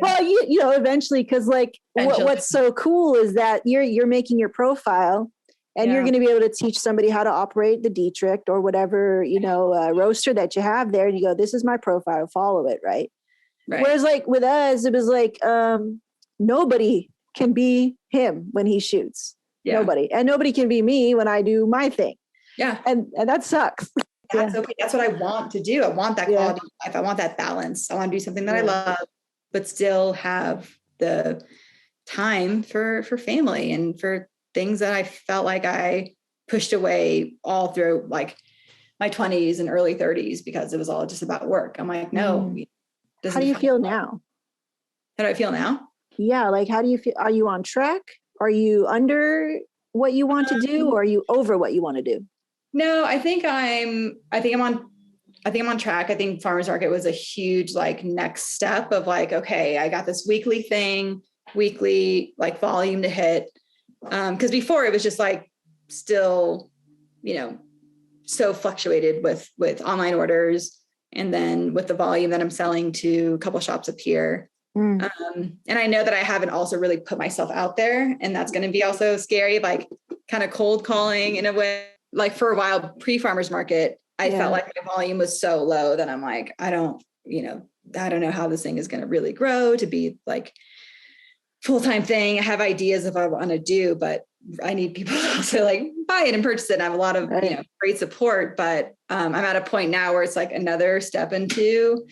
Speaker 3: well, eventually, because like what's so cool is that you're making your profile. And you're going to be able to teach somebody how to operate the Detrich or whatever, roaster that you have there. And you go, this is my profile, follow it. Right. Whereas like with us, it was like, nobody can be him when he shoots. Nobody. And nobody can be me when I do my thing.
Speaker 2: Yeah.
Speaker 3: And that sucks.
Speaker 2: That's okay. That's what I want to do. I want that quality of life. I want that balance. I want to do something that I love, but still have the time for family and for things that I felt like I pushed away all through like my 20s and early 30s because it was all just about work. I'm like, no.
Speaker 3: How do you feel now?
Speaker 2: How do I feel now?
Speaker 3: Yeah. Like, how do you feel? Are you on track? Are you under what you want to do? Or are you over what you want to do?
Speaker 2: No, I think I'm on track. I think farmers market was a huge like next step of like, okay, I got this weekly like volume to hit. Cause before it was just like still, so fluctuated with online orders. And then with the volume that I'm selling to a couple shops up here. And I know that I haven't also really put myself out there, and that's going to be also scary, like kind of cold calling in a way. Like for a while pre-farmers market, I felt like my volume was so low that I'm like, I don't know how this thing is going to really grow to be like full-time thing. I have ideas of what I want to do, but I need people to also like buy it and purchase it. And I have a lot of, great support, but I'm at a point now where it's like another step into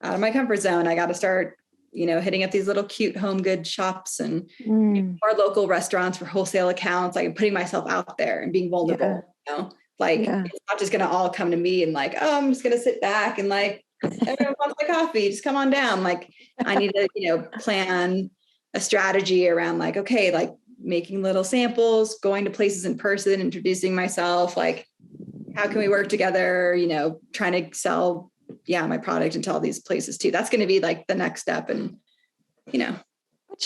Speaker 2: out of my comfort zone. I got to start, hitting up these little cute home good shops and more local restaurants for wholesale accounts, like putting myself out there and being vulnerable, it's not just going to all come to me and like, oh, I'm just going to sit back and like, everyone wants my coffee, just come on down. Like I need to, plan a strategy around like, okay, like making little samples, going to places in person, introducing myself, like how can we work together, trying to sell my product into all these places too. That's going to be like the next step. And,
Speaker 3: but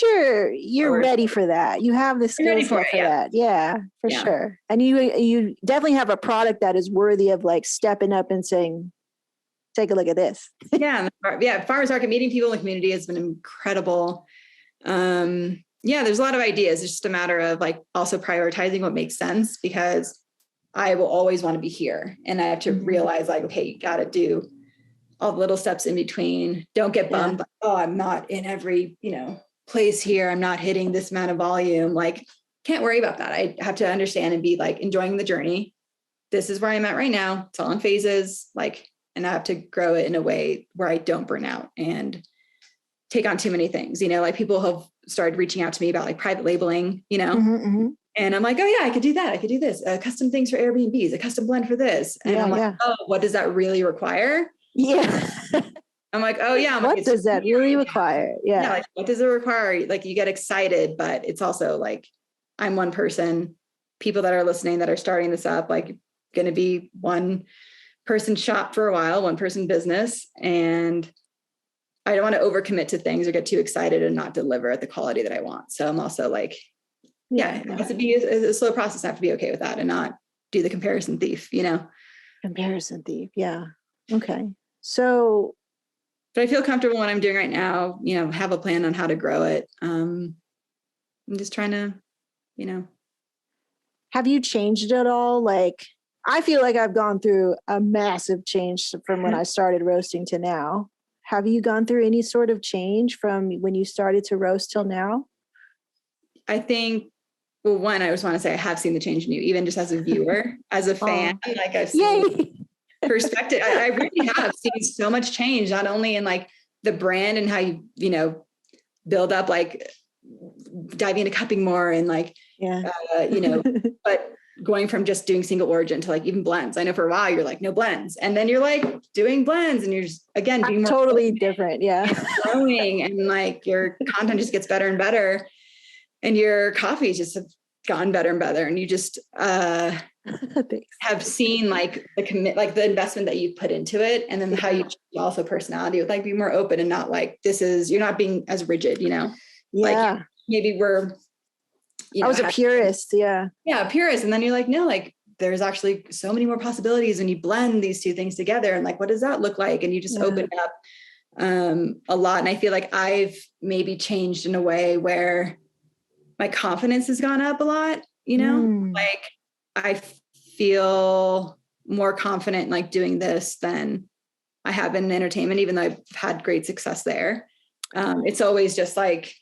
Speaker 3: you're ready for that. You have the skills for that. Yeah, for sure. And you definitely have a product that is worthy of like stepping up and saying, take a look at this.
Speaker 2: Farmers market, meeting people in the community has been incredible. There's a lot of ideas. It's just a matter of like also prioritizing what makes sense, because I will always want to be here. And I have to realize like, okay, you got to do all the little steps in between. Don't get bummed. Like, oh, I'm not in every, place here. I'm not hitting this amount of volume. Like, can't worry about that. I have to understand and be like enjoying the journey. This is where I'm at right now. It's all in phases. Like, and I have to grow it in a way where I don't burn out and take on too many things. Like people have started reaching out to me about like private labeling, and I'm like, oh yeah, I could do that. I could do this, custom things for Airbnbs, a custom blend for this. And I'm like, oh, what does that really require?
Speaker 3: Yeah.
Speaker 2: I'm like, oh yeah.
Speaker 3: What does that really require? Yeah.
Speaker 2: Like, what does it require? Like you get excited, but it's also like, I'm one person, people that are listening that are starting this up, like going to be one person shop for a while, one person business. And I don't want to overcommit to things or get too excited and not deliver at the quality that I want. So I'm also like, it has to be a slow process. I have to be okay with that and not do the comparison thief,
Speaker 3: Comparison thief. Yeah. Okay. So,
Speaker 2: but I feel comfortable in what I'm doing right now, have a plan on how to grow it. I'm just trying to,
Speaker 3: Have you changed at all? Like, I feel like I've gone through a massive change from when I started roasting to now. Have you gone through any sort of change from when you started to roast till now?
Speaker 2: I think, well, one, I just want to say I have seen the change in you, even just as a viewer, as a fan, like I've seen perspective. I really have seen so much change, not only in like the brand and how you, build up, like diving into cupping more and like, but going from just doing single origin to like even blends. I know for a while you're like, no blends. And then you're like doing blends and you're just, again, being more
Speaker 3: totally different. Yeah.
Speaker 2: Growing and like your content just gets better and better. And your coffees just have gotten better and better. And you just have seen like the investment that you put into it. And then how you also personality with like being more open and not like, you're not being as rigid, like maybe
Speaker 3: I was a purist. Yeah.
Speaker 2: Yeah. Purist. And then you're like, no, like there's actually so many more possibilities when you blend these two things together. And like, what does that look like? And you just open up a lot. And I feel like I've maybe changed in a way where my confidence has gone up a lot, like I feel more confident like doing this than I have in entertainment, even though I've had great success there. It's always just like,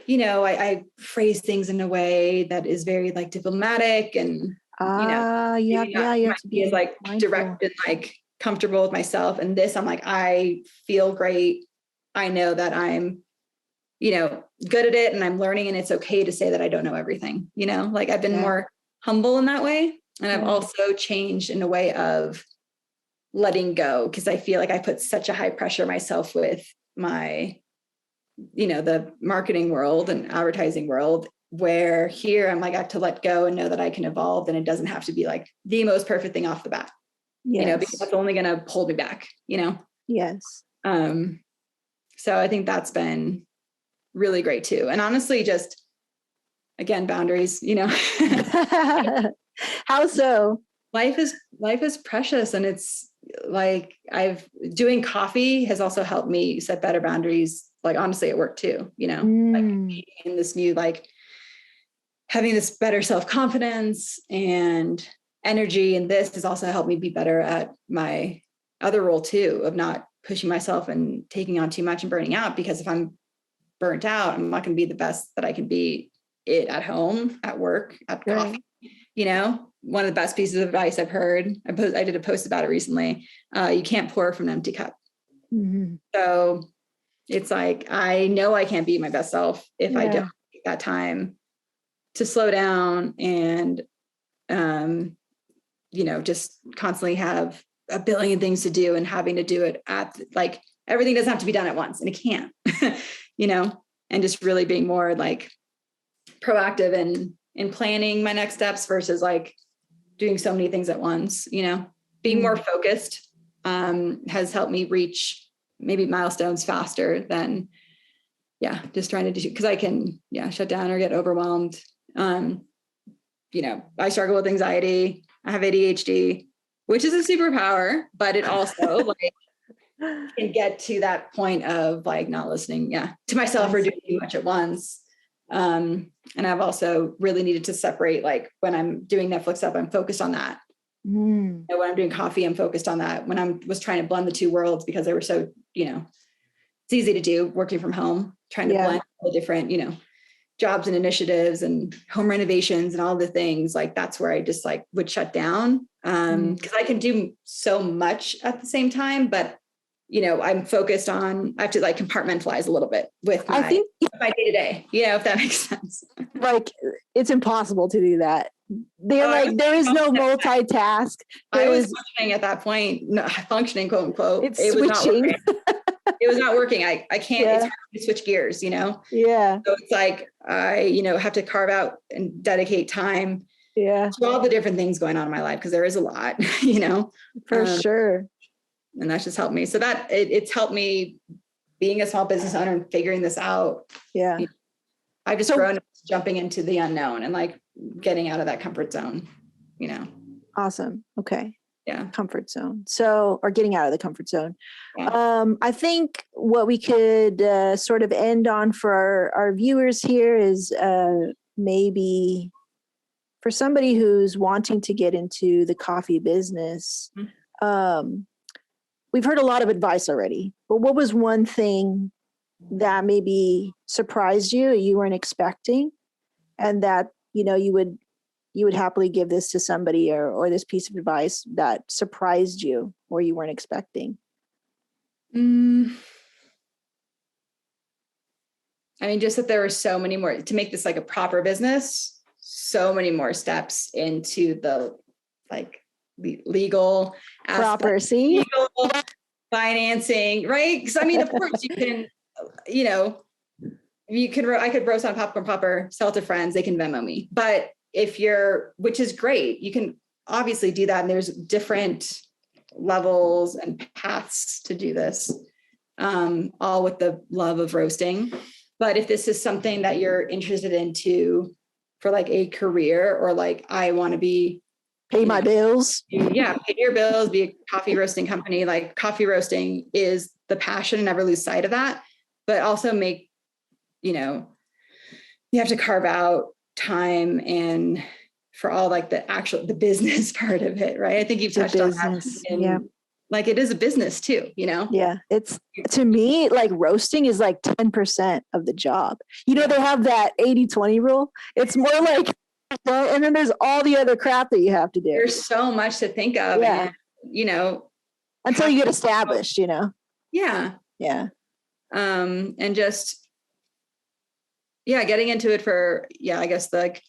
Speaker 2: I phrase things in a way that is very like diplomatic and
Speaker 3: You have to be
Speaker 2: is like
Speaker 3: mindful.
Speaker 2: direct and like comfortable with myself. And this, I'm like, I feel great. I know that I'm, good at it and I'm learning, and it's okay to say that I don't know everything, like I've been more humble in that way. And I've also changed in a way of letting go, because I feel like I put such a high pressure myself with my, the marketing world and advertising world, where here I'm like, I have to let go and know that I can evolve, and it doesn't have to be like the most perfect thing off the bat, because that's only going to hold me back,
Speaker 3: Yes.
Speaker 2: So I think that's been really great too. And honestly, just again, boundaries,
Speaker 3: How so?
Speaker 2: Life is precious. And it's like doing coffee has also helped me set better boundaries, like honestly at work too, like in this new, like having this better self-confidence and energy. And this has also helped me be better at my other role too, of not pushing myself and taking on too much and burning out, because if I'm burnt out, I'm not going to be the best that I can be at home, at work, at coffee. One of the best pieces of advice I've heard, I did a post about it recently. You can't pour from an empty cup. Mm-hmm. So it's like, I know I can't be my best self if I don't take that time to slow down and, just constantly have a billion things to do and having to do it at like, everything doesn't have to be done at once, and it can't, and just really being more like proactive and in planning my next steps versus like doing so many things at once, being more focused, has helped me reach maybe milestones faster than, just trying to do, because I can, shut down or get overwhelmed. I struggle with anxiety. I have ADHD, which is a superpower, but it also like can get to that point of like not listening, to myself or doing too much at once. And I've also really needed to separate, like when I'm doing Netflix stuff, I'm focused on that. When I'm doing coffee, I'm focused on that. When I was trying to blend the two worlds, because they were so, it's easy to do working from home, trying to blend all the different, jobs and initiatives and home renovations and all the things, like that's where I just like would shut down. Cause I can do so much at the same time, but I'm focused on, I have to like compartmentalize a little bit with my day to day, if that makes sense.
Speaker 3: Like it's impossible to do that. There is no multitask.
Speaker 2: I was functioning at that point, functioning, quote unquote.
Speaker 3: It's switching.
Speaker 2: It was not working. I can't, it's hard to switch gears, Yeah. So it's like, I, have to carve out and dedicate time to all the different things going on in my life. Cause there is a lot,
Speaker 3: For sure.
Speaker 2: And that's just helped me. So that it's helped me being a small business owner and figuring this out. Yeah. I've just grown up jumping into the unknown and like getting out of that comfort zone,
Speaker 3: Awesome. Okay.
Speaker 2: Yeah.
Speaker 3: Comfort zone. Or getting out of the comfort zone. Yeah. I think what we could sort of end on for our viewers here is maybe for somebody who's wanting to get into the coffee business, we've heard a lot of advice already, but what was one thing that maybe surprised you weren't expecting, and that, you would happily give this to somebody, or this piece of advice that surprised you or you weren't expecting?
Speaker 2: I mean, just that there were so many more to make this like a proper business, so many more steps into the like legal aspect, legal financing, right? Because I mean, of course you can, I could roast on popcorn popper, sell it to friends, they can Venmo me. But which is great, you can obviously do that. And there's different levels and paths to do this, all with the love of roasting. But if this is something that you're interested into for like a career, or like, I want to
Speaker 3: pay my bills.
Speaker 2: Yeah. Pay your bills, be a coffee roasting company. Like coffee roasting is the passion, and never lose sight of that, but also you have to carve out time and for all like the business part of it. Right. I think you've touched on that. Like it is a business too,
Speaker 3: Yeah. It's, to me, like roasting is like 10% of the job. They have that 80-20 rule. It's more like And then there's all the other crap that you have to do.
Speaker 2: There's so much to think of.
Speaker 3: Yeah.
Speaker 2: And,
Speaker 3: until you get established,
Speaker 2: Yeah.
Speaker 3: Yeah.
Speaker 2: And just, getting into it for, I guess like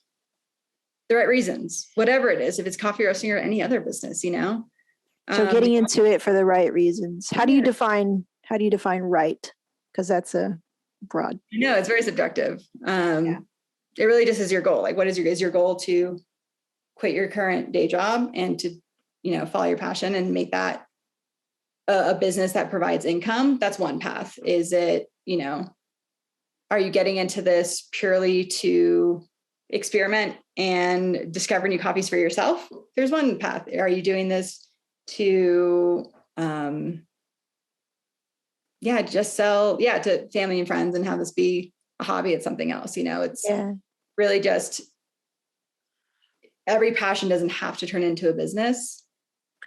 Speaker 2: the right reasons, whatever it is, if it's coffee roasting or any other business,
Speaker 3: So getting into it for the right reasons. How do you define right? Because that's a broad.
Speaker 2: No, it's very subjective. It really just is your goal. Like, what is your goal to quit your current day job and to, follow your passion and make that a business that provides income? That's one path. Is it, are you getting into this purely to experiment and discover new coffees for yourself? There's one path. Are you doing this to, just sell, to family and friends and have this be a hobby? It's something else, it's really just, every passion doesn't have to turn into a business.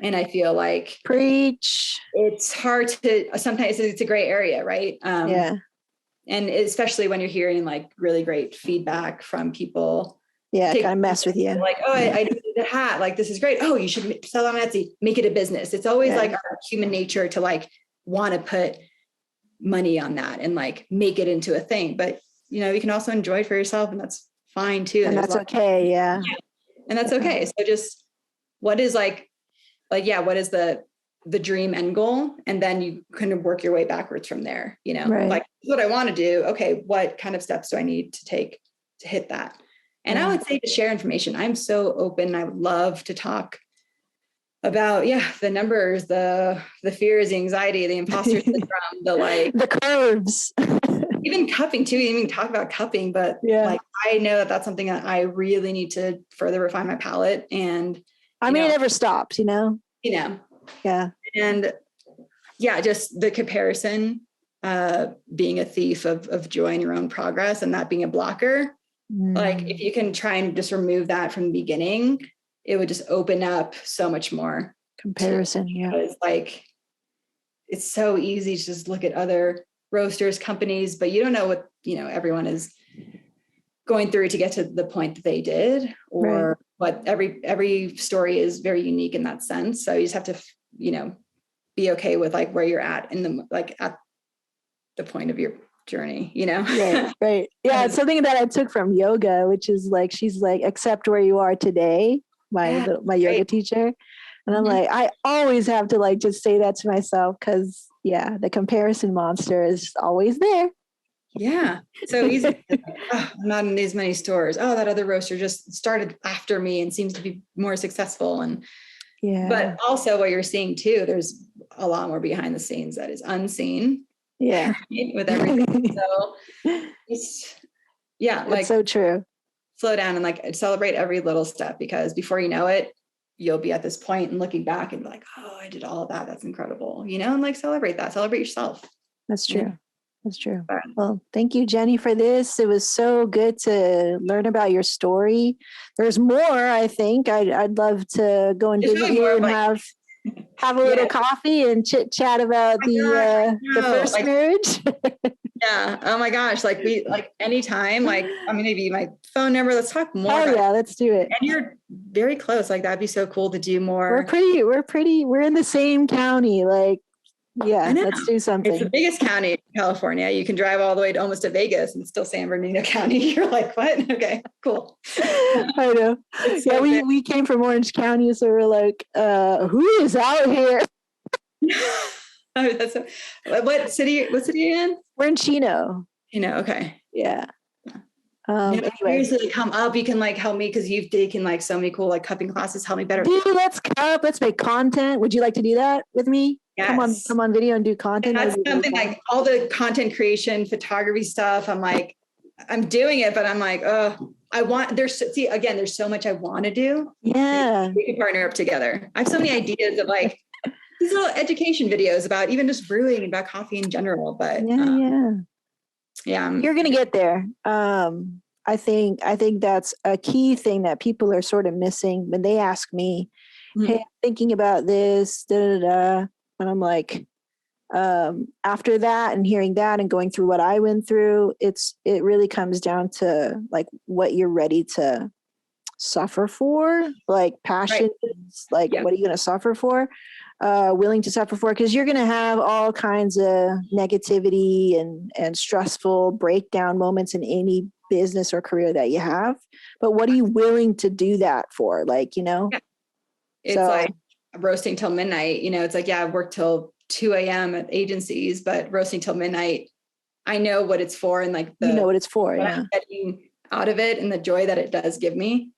Speaker 2: And I feel like
Speaker 3: preach.
Speaker 2: It's hard to, sometimes it's a gray area, right? And especially when you're hearing like really great feedback from people.
Speaker 3: Yeah, kind of mess with you.
Speaker 2: Like, oh, I did the hat. Like, this is great. Oh, you should sell on Etsy. Make it a business. It's always like our human nature to like want to put money on that and like make it into a thing. But you can also enjoy it for yourself, and that's fine too.
Speaker 3: And that's okay. Yeah.
Speaker 2: And that's okay. So just what is what is the dream end goal? And then you kind of work your way backwards from there,
Speaker 3: Right.
Speaker 2: Like, this is what I want to do. Okay, what kind of steps do I need to take to hit that? And I would say to share information. I'm so open. I would love to talk about, the numbers, the fears, the anxiety, the imposter syndrome,
Speaker 3: the curves.
Speaker 2: Even cupping too. You even talk about cupping, but like, I know that that's something that I really need to further refine my palate. And
Speaker 3: it never stops,
Speaker 2: Yeah. And just the comparison, being a thief of joy in your own progress and that being a blocker. Like, if you can try and just remove that from the beginning, it would just open up so much more
Speaker 3: comparison.
Speaker 2: It's like, it's so easy to just look at other roasters, companies, but you don't know what, everyone is going through to get to the point that they did, or what every story is very unique in that sense. So you just have to, be okay with like where you're at in the, like at the point of your journey,
Speaker 3: Right. Yeah. It's something that I took from yoga, which is like, she's like, accept where you are today, my yoga teacher. And I'm like, I always have to like, just say that to myself. Cause the comparison monster is always there.
Speaker 2: Yeah. So easy. I'm not in these many stores. Oh, that other roaster just started after me and seems to be more successful. And but also what you're seeing too, there's a lot more behind the scenes that is unseen.
Speaker 3: Yeah.
Speaker 2: With everything. So it's,
Speaker 3: like so true.
Speaker 2: Slow down and like celebrate every little step, because before you know it, you'll be at this point and looking back and be like, oh, I did all of that. That's incredible. And like celebrate yourself.
Speaker 3: That's true. That's true. Well, thank you, Jenni, for this. It was so good to learn about your story. There's more, I think. I'd love to go and visit you and have a little coffee and chit chat about the first marriage.
Speaker 2: Yeah. Oh my gosh. Like anytime, like I'm going to give you my phone number. Let's talk more.
Speaker 3: Oh yeah. Let's do it.
Speaker 2: And you're very close. Like that'd be so cool to do more.
Speaker 3: We're in the same county. Like, let's do something.
Speaker 2: It's the biggest county in California. You can drive all the way to almost to Vegas and still San Bernardino County. You're like, what? Okay, cool.
Speaker 3: I know. So we came from Orange County, so we're like, who is out here?
Speaker 2: What city are you in?
Speaker 3: We're in Chino.
Speaker 2: Okay.
Speaker 3: Yeah.
Speaker 2: Anyway, seriously, come up. You can like help me because you've taken like so many cool like cupping classes. Help me better.
Speaker 3: Dude, let's cup. Let's make content. Would you like to do that with me?
Speaker 2: Yes.
Speaker 3: Come on video and do content.
Speaker 2: And that's something like all the content creation, photography stuff. I'm like, I'm doing it, but I'm like, there's so much I want to do.
Speaker 3: Yeah.
Speaker 2: We can partner up together. I have so many ideas of like these little education videos about even just brewing and about coffee in general. But
Speaker 3: you're going to get there. I think that's a key thing that people are sort of missing when they ask me, hey, I'm thinking about this, and I'm like, after that and hearing that and going through what I went through, it really comes down to like what you're ready to suffer for, like passion, like what are you going to suffer for? Willing to suffer for, because you're going to have all kinds of negativity and stressful breakdown moments in any business or career that you have. But what are you willing to do that for? Like,
Speaker 2: it's like roasting till midnight, it's like, I work till 2 a.m. at agencies, but roasting till midnight, I know what it's for. And like,
Speaker 3: what it's for.
Speaker 2: What I'm getting out of it and the joy that it does give me,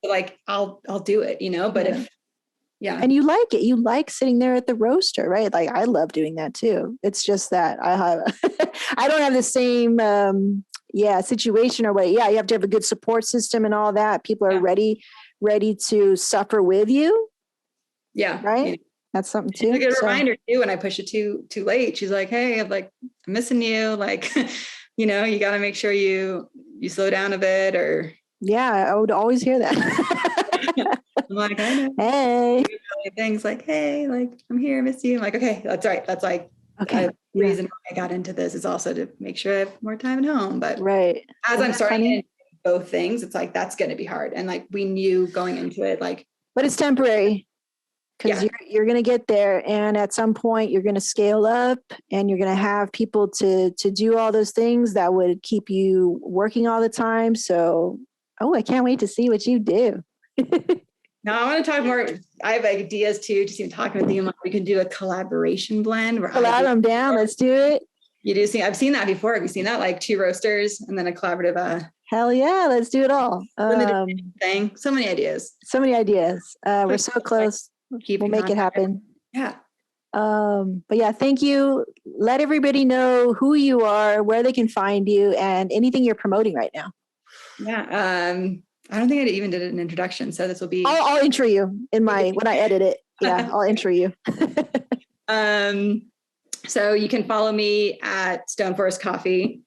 Speaker 2: like I'll do it, but if,
Speaker 3: and you like it, you like sitting there at the roaster, right? Like I love doing that too. It's just that I don't have the same, situation or what. Yeah. You have to have a good support system and all that. People are ready to suffer with you.
Speaker 2: Yeah.
Speaker 3: Right. That's something too.
Speaker 2: It's a good reminder too. When I push it too late, she's like, "Hey, I'm missing you. Like, you got to make sure you slow down a bit." Or
Speaker 3: I would always hear that.
Speaker 2: I'm like, I know.
Speaker 3: Hey,
Speaker 2: things like, "Hey, like I'm here, I miss you." I'm like, okay, that's right. That's like the reason why I got into this is also to make sure I have more time at home. But as I'm starting to do both things, it's like that's going to be hard. And like we knew going into it, like,
Speaker 3: but it's temporary. Because you're going to get there, and at some point you're going to scale up, and you're going to have people to do all those things that would keep you working all the time. So, I can't wait to see what you do.
Speaker 2: Now I want to talk more. I have ideas too. Just even talking with you, we can do a collaboration blend.
Speaker 3: Collab them down. Let's do it.
Speaker 2: You do see? I've seen that before. Have you seen that? Like 2 roasters and then a collaborative.
Speaker 3: Hell yeah! Let's do it all.
Speaker 2: Thing. So many ideas.
Speaker 3: We're so close. We'll make it happen.
Speaker 2: Yeah.
Speaker 3: But yeah, thank you. Let everybody know who you are, where they can find you, and anything you're promoting right now.
Speaker 2: Yeah. I don't think I even did an introduction, so this will be.
Speaker 3: I'll intro you when I edit it. Yeah, I'll intro you.
Speaker 2: So you can follow me at Stone Forest Coffee.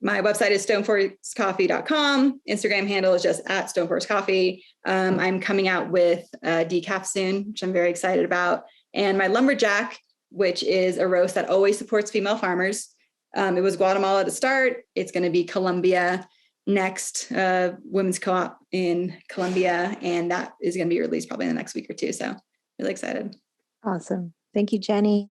Speaker 2: My website is stoneforestcoffee.com. Instagram handle is just at Stone Forest Coffee. I'm coming out with decaf soon, which I'm very excited about. And my lumberjack, which is a roast that always supports female farmers. It was Guatemala to start. It's going to be Colombia next, women's co-op in Colombia. And that is going to be released probably in the next week or two. So really excited.
Speaker 3: Awesome. Thank you, Jenni.